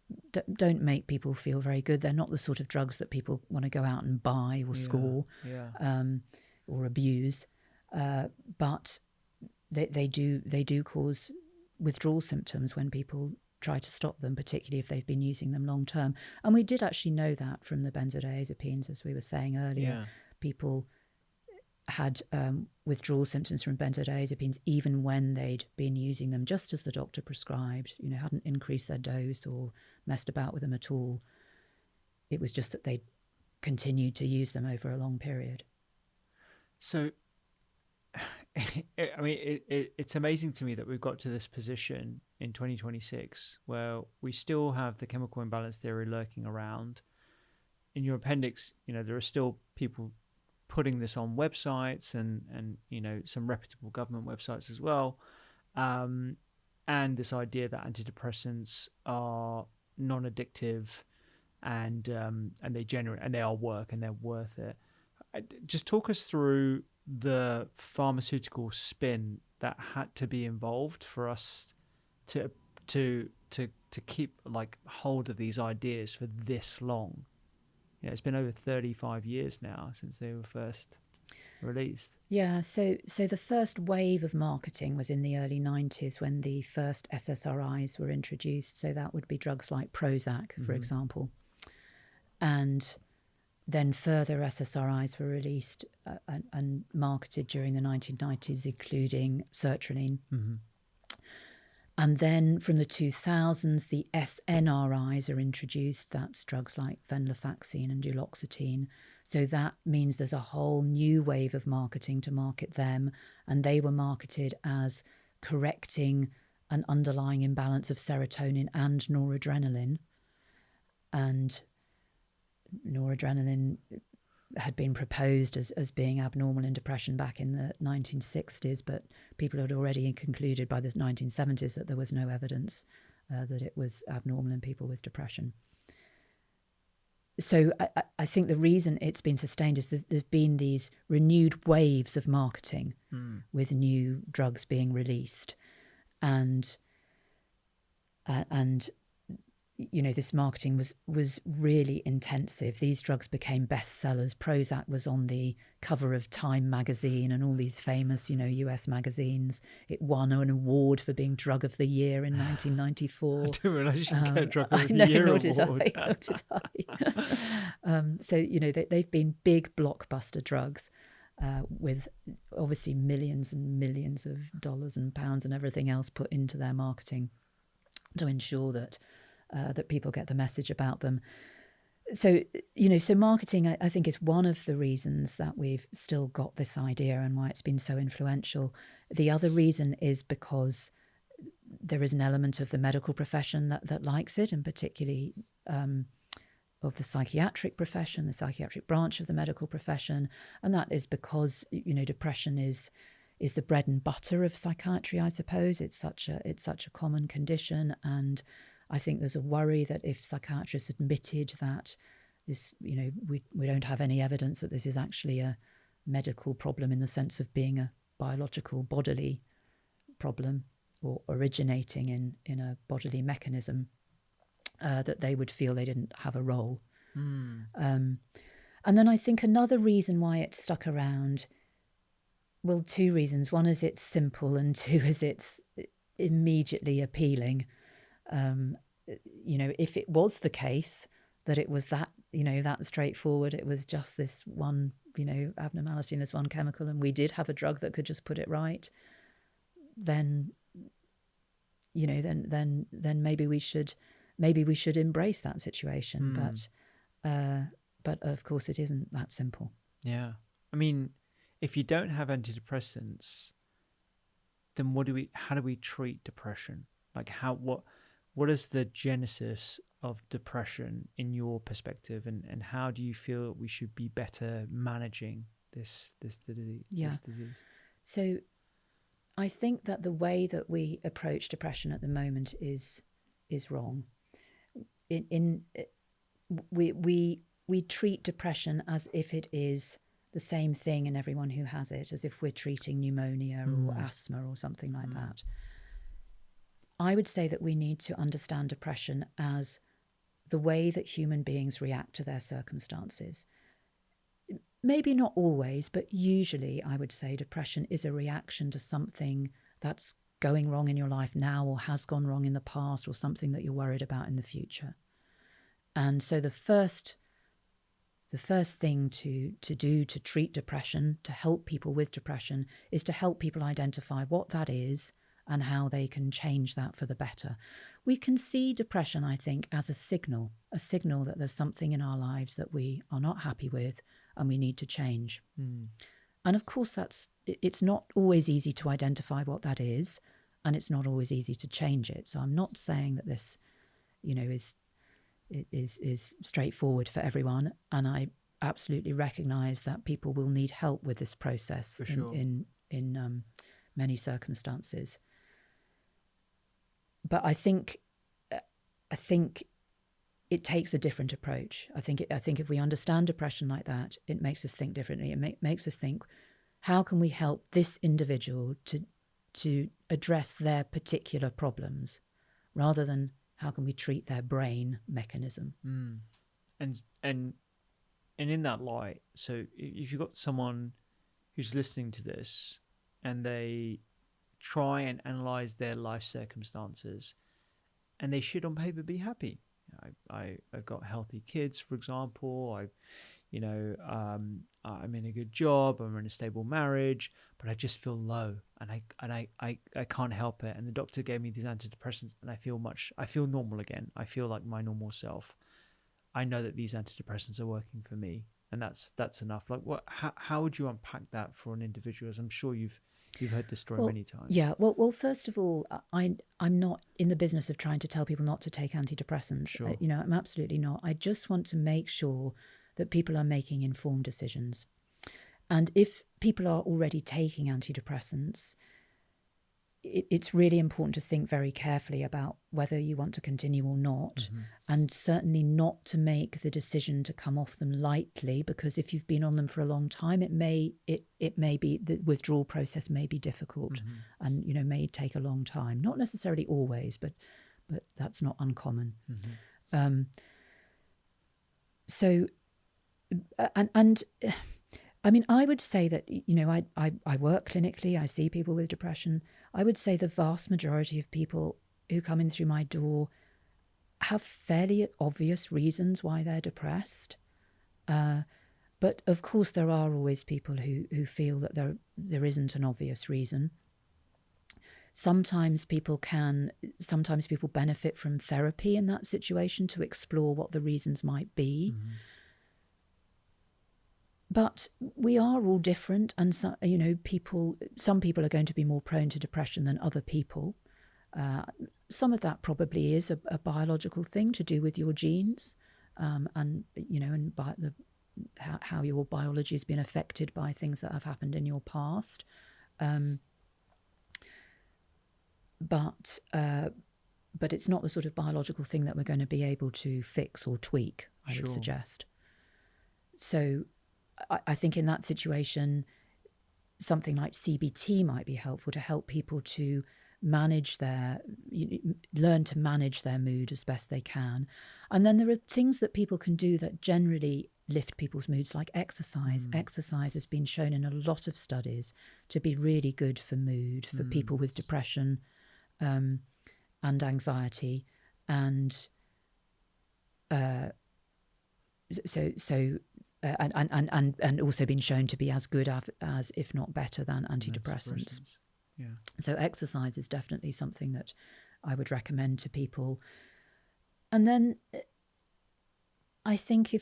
don't make people feel very good. They're not the sort of drugs that people want to go out and buy or score or abuse. But they do cause withdrawal symptoms when people try to stop them, particularly if they've been using them long term. And we did actually know that from the benzodiazepines, as we were saying earlier. People had withdrawal symptoms from benzodiazepines even when they'd been using them just as the doctor prescribed, hadn't increased their dose or messed about with them at all. It was just that they continued to use them over a long period. So, it's amazing to me that we've got to this position in 2026 where we still have the chemical imbalance theory lurking around. In your appendix, there are still people putting this on websites and some reputable government websites as well, and this idea that antidepressants are non-addictive and they are work and they're worth it. Just talk us through the pharmaceutical spin that had to be involved for us to keep hold of these ideas for this long. It's been over 35 years now since they were first released. Yeah, so the first wave of marketing was in the early 90s when the first SSRIs were introduced. So that would be drugs like Prozac, for example. And then further SSRIs were released and marketed during the 1990s, including sertraline. And then from the 2000s, the SNRIs are introduced. That's drugs like venlafaxine and duloxetine. So that means there's a whole new wave of marketing to market them. And they were marketed as correcting an underlying imbalance of serotonin and noradrenaline. And noradrenaline had been proposed as being abnormal in depression back in the 1960s, but people had already concluded by the 1970s that there was no evidence that it was abnormal in people with depression. So I think the reason it's been sustained is that there's been these renewed waves of marketing with new drugs being released, and this marketing was really intensive. These drugs became bestsellers. Prozac was on the cover of Time magazine and all these famous, US magazines. It won an award for being Drug of the Year in 1994. I didn't realise you could get a Drug of the Year award. Nor did I. So, they've been big blockbuster drugs with obviously millions and millions of dollars and pounds and everything else put into their marketing to ensure that people get the message about them. So, so marketing, I think, is one of the reasons that we've still got this idea and why it's been so influential. The other reason is because there is an element of the medical profession that likes it, and particularly of the psychiatric profession, the psychiatric branch of the medical profession. And that is because, depression is the bread and butter of psychiatry, I suppose. It's such a common condition, and I think there's a worry that if psychiatrists admitted that this, we don't have any evidence that this is actually a medical problem in the sense of being a biological bodily problem, or originating in a bodily mechanism, that they would feel they didn't have a role. And then I think another reason why it stuck around, well, two reasons. One is it's simple, and two is it's immediately appealing. If it was the case that it was that, that straightforward, it was just this one, abnormality in this one chemical, and we did have a drug that could just put it right, then maybe we should embrace that situation. But of course it isn't that simple. Yeah. I mean, if you don't have antidepressants, then how do we treat depression? Like what is the genesis of depression in your perspective, and how do you feel we should be better managing this disease? So I think that the way that we approach depression at the moment is wrong. We treat depression as if it is the same thing in everyone who has it, as if we're treating pneumonia or asthma or something like that. I would say that we need to understand depression as the way that human beings react to their circumstances. Maybe not always, but usually I would say depression is a reaction to something that's going wrong in your life now, or has gone wrong in the past, or something that you're worried about in the future. And so the first thing to do to treat depression, to help people with depression, is to help people identify what that is and how they can change that for the better. We can see depression, I think, as a signal that there's something in our lives that we are not happy with and we need to change. And of course, it's not always easy to identify what that is, and it's not always easy to change it. So I'm not saying that this, is straightforward for everyone, and I absolutely recognise that people will need help with this process in many circumstances. But I think it takes a different approach. I think if we understand depression like that, it makes us think differently. It makes us think, how can we help this individual to address their particular problems, rather than how can we treat their brain mechanism. And in that light, so if you've got someone who's listening to this and they try and analyze their life circumstances, and they should on paper be happy. I've got healthy kids, for example. I'm in a good job. I'm in a stable marriage, but I just feel low, and I can't help it. And the doctor gave me these antidepressants, and I feel normal again. I feel like my normal self. I know that these antidepressants are working for me, and that's enough. Like, how would you unpack that for an individual? As I'm sure you've heard this story many times. Yeah. Well, first of all, I'm not in the business of trying to tell people not to take antidepressants. Sure. I'm absolutely not. I just want to make sure that people are making informed decisions. And if people are already taking antidepressants, it's really important to think very carefully about whether you want to continue or not, and certainly not to make the decision to come off them lightly, because if you've been on them for a long time, it may be the withdrawal process may be difficult, and may take a long time. Not necessarily always, but that's not uncommon. So I mean, I would say that, I work clinically, I see people with depression. I would say the vast majority of people who come in through my door have fairly obvious reasons why they're depressed. But of course, there are always people who feel that there isn't an obvious reason. Sometimes people benefit from therapy in that situation to explore what the reasons might be. But we are all different, and some people are going to be more prone to depression than other people. Some of that probably is a biological thing to do with your genes, and by how your biology has been affected by things that have happened in your past. But it's not the sort of biological thing that we're going to be able to fix or tweak, I would suggest. So I think in that situation, something like CBT might be helpful to help people to learn to manage their mood as best they can. And then there are things that people can do that generally lift people's moods, like exercise. Exercise has been shown in a lot of studies to be really good for mood, for people with depression and anxiety, and and also been shown to be as good as if not better than antidepressants. Yeah. So exercise is definitely something that I would recommend to people. And then I think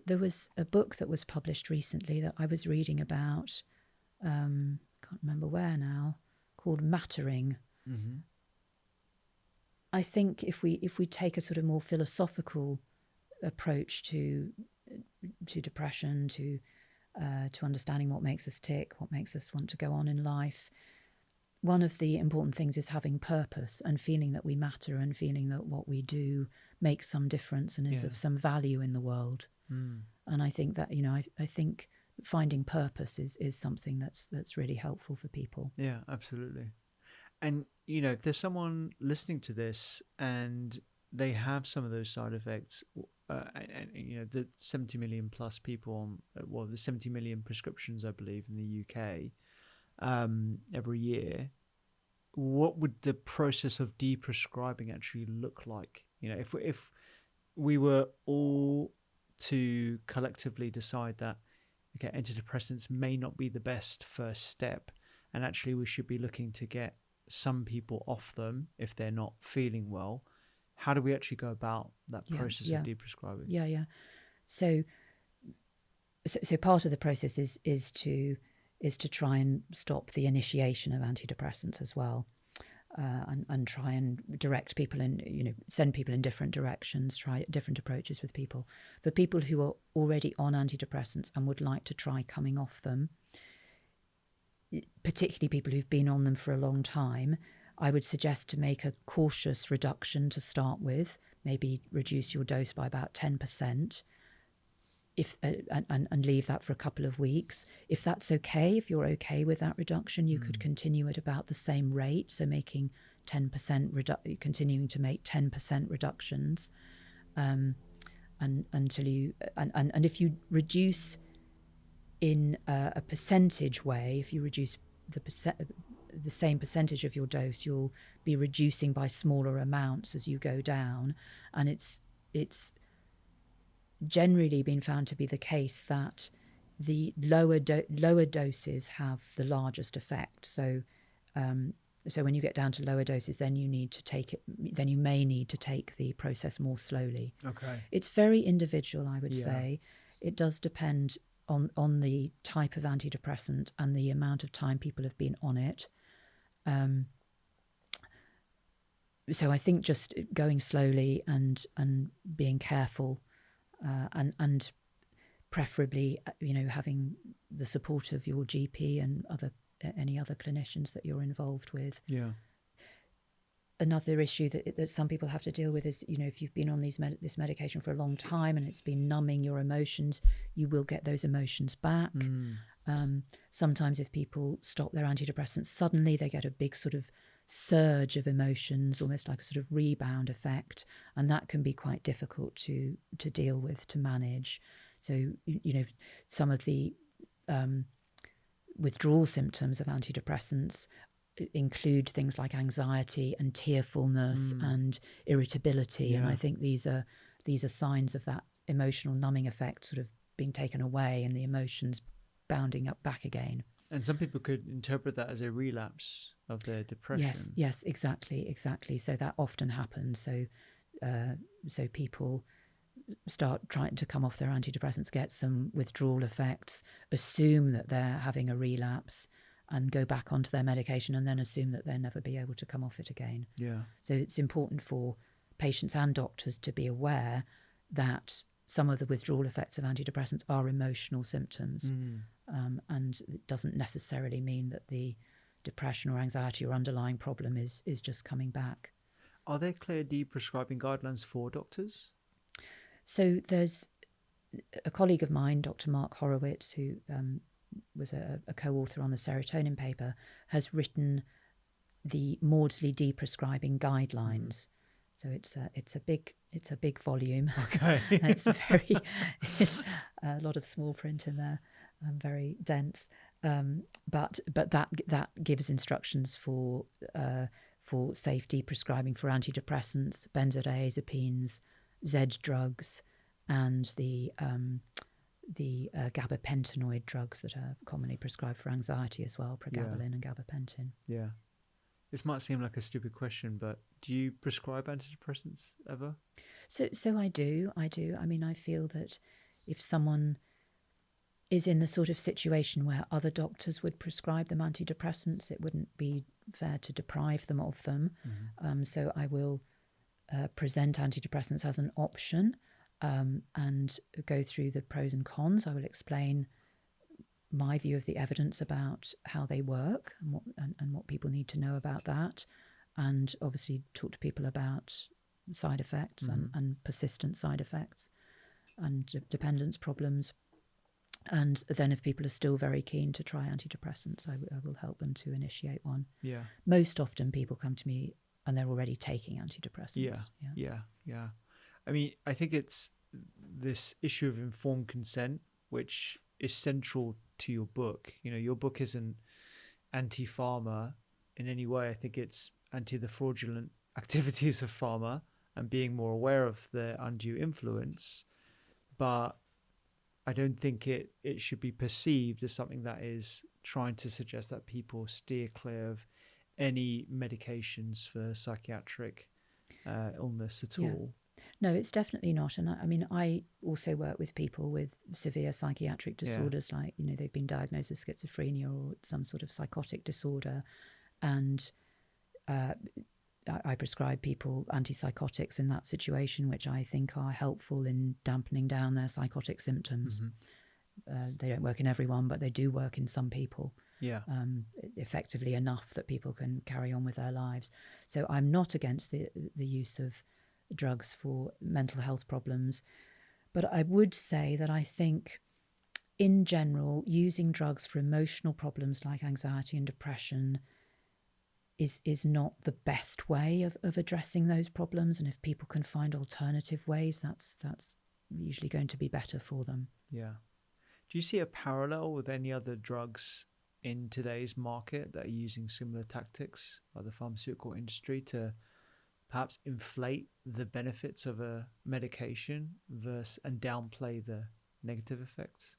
there was a book that was published recently that I was reading about, can't remember where now, called Mattering. Mm-hmm. I think if we take a sort of more philosophical approach to depression, to understanding what makes us tick, what makes us want to go on in life, one of the important things is having purpose and feeling that we matter and feeling that what we do makes some difference and is of some value in the world. And I think that, I think finding purpose is something that's really helpful for people. Yeah, absolutely. And, if there's someone listening to this and they have some of those side effects, and the 70 million plus people the 70 million prescriptions, I believe, in the UK every year, what would the process of deprescribing actually look like? If we were all to collectively decide that, okay, antidepressants may not be the best first step, and actually we should be looking to get some people off them if they're not feeling well. How do we actually go about that process of deprescribing? Yeah. So part of the process is to try and stop the initiation of antidepressants as well, and try and direct people send people in different directions, try different approaches with people. For people who are already on antidepressants and would like to try coming off them, particularly people who've been on them for a long time, I would suggest to make a cautious reduction to start with, maybe reduce your dose by about 10%, and leave that for a couple of weeks. If that's okay, if you're okay with that reduction, you could continue at about the same rate, so making 10% continuing to make 10% reductions, and until you and if you reduce in a percentage way, if you reduce the same percentage of your dose, you'll be reducing by smaller amounts as you go down, and it's generally been found to be the case that the lower doses have the largest effect. So when you get down to lower doses, then you may need to take the process more slowly. Okay. It's very individual, I would say. It does depend on the type of antidepressant and the amount of time people have been on it. So I think just going slowly and being careful, and preferably, having the support of your GP and any other clinicians that you're involved with. Yeah. Another issue that some people have to deal with is, if you've been on this medication for a long time and it's been numbing your emotions, you will get those emotions back. Sometimes if people stop their antidepressants suddenly, they get a big sort of surge of emotions, almost like a sort of rebound effect, and that can be quite difficult to deal with, to manage. So, some of the withdrawal symptoms of antidepressants include things like anxiety and tearfulness and irritability, and I think these are signs of that emotional numbing effect sort of being taken away and the emotions bounding up back again. And some people could interpret that as a relapse of their depression. Yes, exactly. So that often happens. So people start trying to come off their antidepressants, get some withdrawal effects, assume that they're having a relapse, and go back onto their medication, and then assume that they'll never be able to come off it again. Yeah. So it's important for patients and doctors to be aware that some of the withdrawal effects of antidepressants are emotional symptoms, and it doesn't necessarily mean that the depression or anxiety or underlying problem is just coming back. Are there clear deprescribing guidelines for doctors? So there's a colleague of mine, Dr. Mark Horowitz, who was a co-author on the serotonin paper, has written the Maudsley deprescribing guidelines. So it's a big volume. Okay. And it's a lot of small print in there, very dense. But that gives instructions for safe deprescribing for antidepressants, benzodiazepines, Z drugs, and the gabapentinoid drugs that are commonly prescribed for anxiety as well, pregabalin and gabapentin. Yeah. This might seem like a stupid question, but do you prescribe antidepressants ever? So I do. I mean, I feel that if someone is in the sort of situation where other doctors would prescribe them antidepressants, it wouldn't be fair to deprive them of them. So I will present antidepressants as an option and go through the pros and cons. I will explain my view of the evidence about how they work and what people need to know about that, and obviously talk to people about side effects and persistent side effects and dependence problems. And then if people are still very keen to try antidepressants, I will help them to initiate one. Yeah. Most often people come to me and they're already taking antidepressants. Yeah. I mean, I think it's this issue of informed consent, which is central to your book. You know, your book isn't anti-pharma in any way. I think it's anti the fraudulent activities of pharma and being more aware of their undue influence. But I don't think it should be perceived as something that is trying to suggest that people steer clear of any medications for psychiatric illness at all. No, it's definitely not. And I mean, I also work with people with severe psychiatric disorders, like, you know, they've been diagnosed with schizophrenia or some sort of psychotic disorder. And I prescribe people antipsychotics in that situation, which I think are helpful in dampening down their psychotic symptoms. They don't work in everyone, but they do work in some people. Effectively enough that people can carry on with their lives. So I'm not against the use of drugs for mental health problems, but I would say that I think in general using drugs for emotional problems like anxiety and depression is not the best way of addressing those problems, and if people can find alternative ways, that's usually going to be better for them. Do you see a parallel with any other drugs in today's market that are using similar tactics by the pharmaceutical industry to perhaps inflate the benefits of a medication and downplay the negative effects?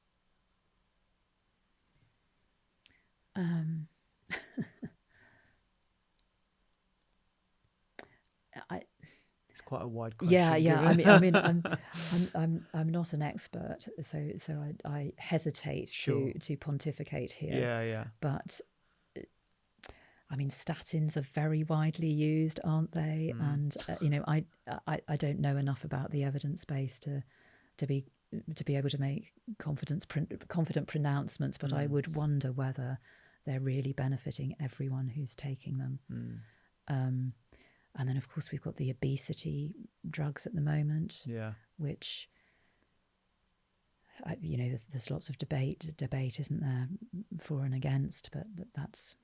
It's quite a wide question. I mean, I'm not an expert, so I hesitate to pontificate here. But I mean, statins are very widely used, aren't they? And you know, I don't know enough about the evidence base to be able to make confident pronouncements. But I would wonder whether they're really benefiting everyone who's taking them. And then, of course, we've got the obesity drugs at the moment, which, you know, there's lots of debate, isn't there, for and against, but that's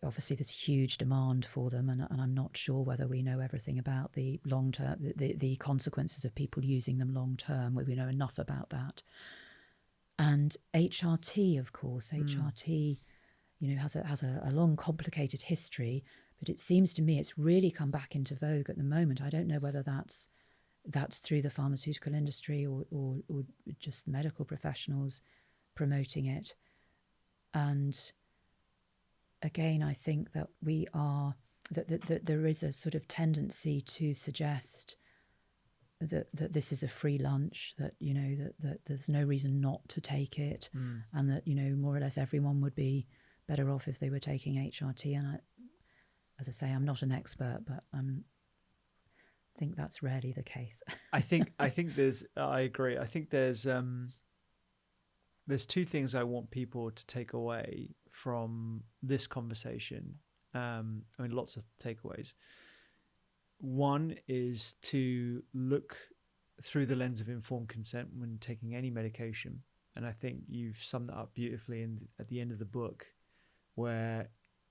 obviously there's huge demand for them, and I'm not sure whether we know everything about the long-term, the consequences of people using them long-term, whether we know enough about that. And HRT, of course, HRT, you know, has a long, complicated history. But it seems to me it's really come back into vogue at the moment. I don't know whether that's through the pharmaceutical industry or just medical professionals promoting it. And again, I think that that there is a sort of tendency to suggest that this is a free lunch, that, you know, that there's no reason not to take it, and that, you know, more or less everyone would be better off if they were taking HRT. And as I say, I'm not an expert, but I think that's rarely the case. I agree. I think there's two things I want people to take away from this conversation. I mean, lots of takeaways. One is to look through the lens of informed consent when taking any medication. And I think you've summed that up beautifully at the end of the book, where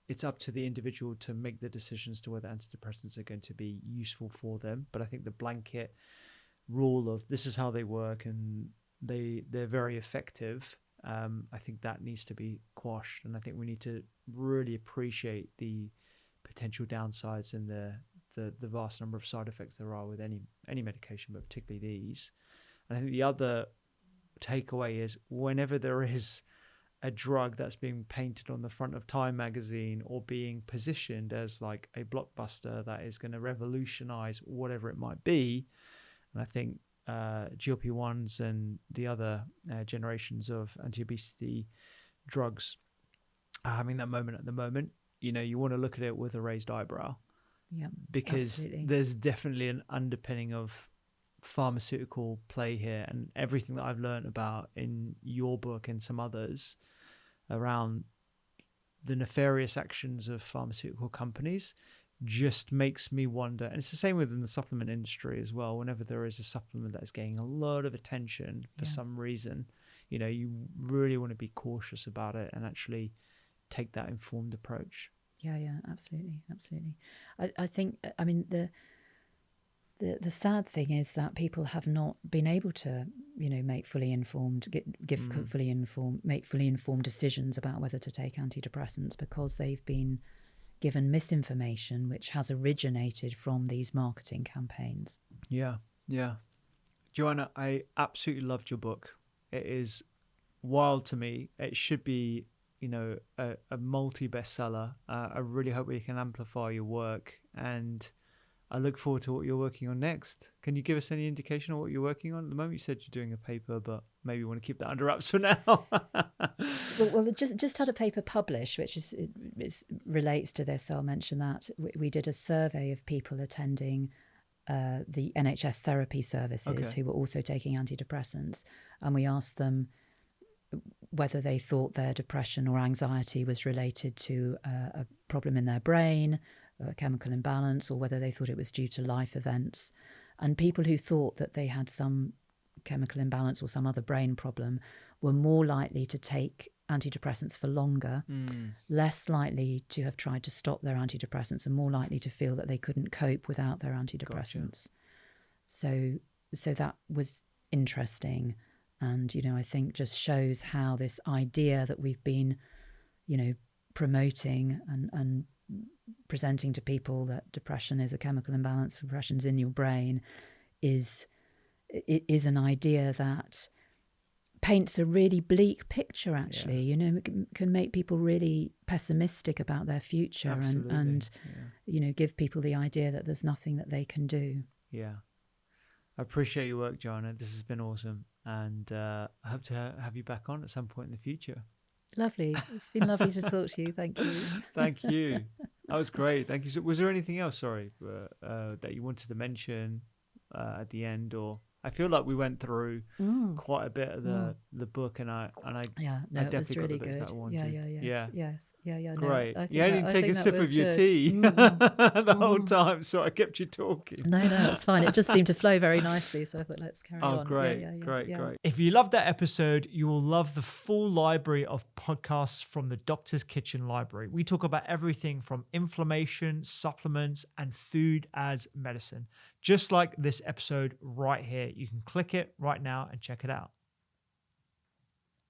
it's up to the individual to make the decisions to whether antidepressants are going to be useful for them. But I think the blanket rule of this is how they work and they're very effective, I think that needs to be quashed. And I think we need to really appreciate the potential downsides and the vast number of side effects there are with any medication, but particularly these. And I think the other takeaway is whenever there is a drug that's being painted on the front of Time magazine or being positioned as like a blockbuster that is going to revolutionize whatever it might be, and I think GLP-1s and the other generations of anti-obesity drugs are having that moment at the moment. You want to look at it with a raised eyebrow. Yeah, because absolutely. There's definitely an underpinning of pharmaceutical play here, and everything that I've learned about in your book and some others around the nefarious actions of pharmaceutical companies just makes me wonder. And it's the same within the supplement industry as well. Whenever there is a supplement that is getting a lot of attention for some reason, you really want to be cautious about it and actually take that informed approach. Yeah, absolutely. I think, I mean, the sad thing is that people have not been able to, make fully informed decisions about whether to take antidepressants, because they've been given misinformation which has originated from these marketing campaigns. Yeah. Joanna, I absolutely loved your book. It is wild to me. It should be, a multi-bestseller. I really hope we can amplify your work, and I look forward to what you're working on next. Can you give us any indication of what you're working on at the moment? You said you're doing a paper, but maybe you want to keep that under wraps for now. well, just had a paper published, which relates to this. So I'll mention that. We did a survey of people attending the NHS therapy services who were also taking antidepressants, and we asked them whether they thought their depression or anxiety was related to a problem in their brain, a chemical imbalance, or whether they thought it was due to life events. And people who thought that they had some chemical imbalance or some other brain problem were more likely to take antidepressants for longer, less likely to have tried to stop their antidepressants, and more likely to feel that they couldn't cope without their antidepressants. Gotcha. So that was interesting. And, I think just shows how this idea that we've been, promoting and presenting to people that depression is a chemical imbalance, depression's in your brain, is an idea that paints a really bleak picture, actually. It can make people really pessimistic about their future. Absolutely. and give people the idea that there's nothing that they can do. Yeah. I appreciate your work, Joanna. This has been awesome. And I hope to have you back on at some point in the future. Lovely. It's been lovely to talk to you. Thank you. Thank you. That was great. Thank you. So, was there anything else, that you wanted to mention at the end? Or I feel like we went through quite a bit of the book, and I definitely got the bits that I wanted. Yeah. Great. No, you didn't take a sip of your tea the whole time, so I kept you talking. No, it's fine. It just seemed to flow very nicely, so I thought, let's carry on. Oh, great. If you loved that episode, you will love the full library of podcasts from the Doctor's Kitchen Library. We talk about everything from inflammation, supplements, and food as medicine. Just like this episode right here. You can click it right now and check it out.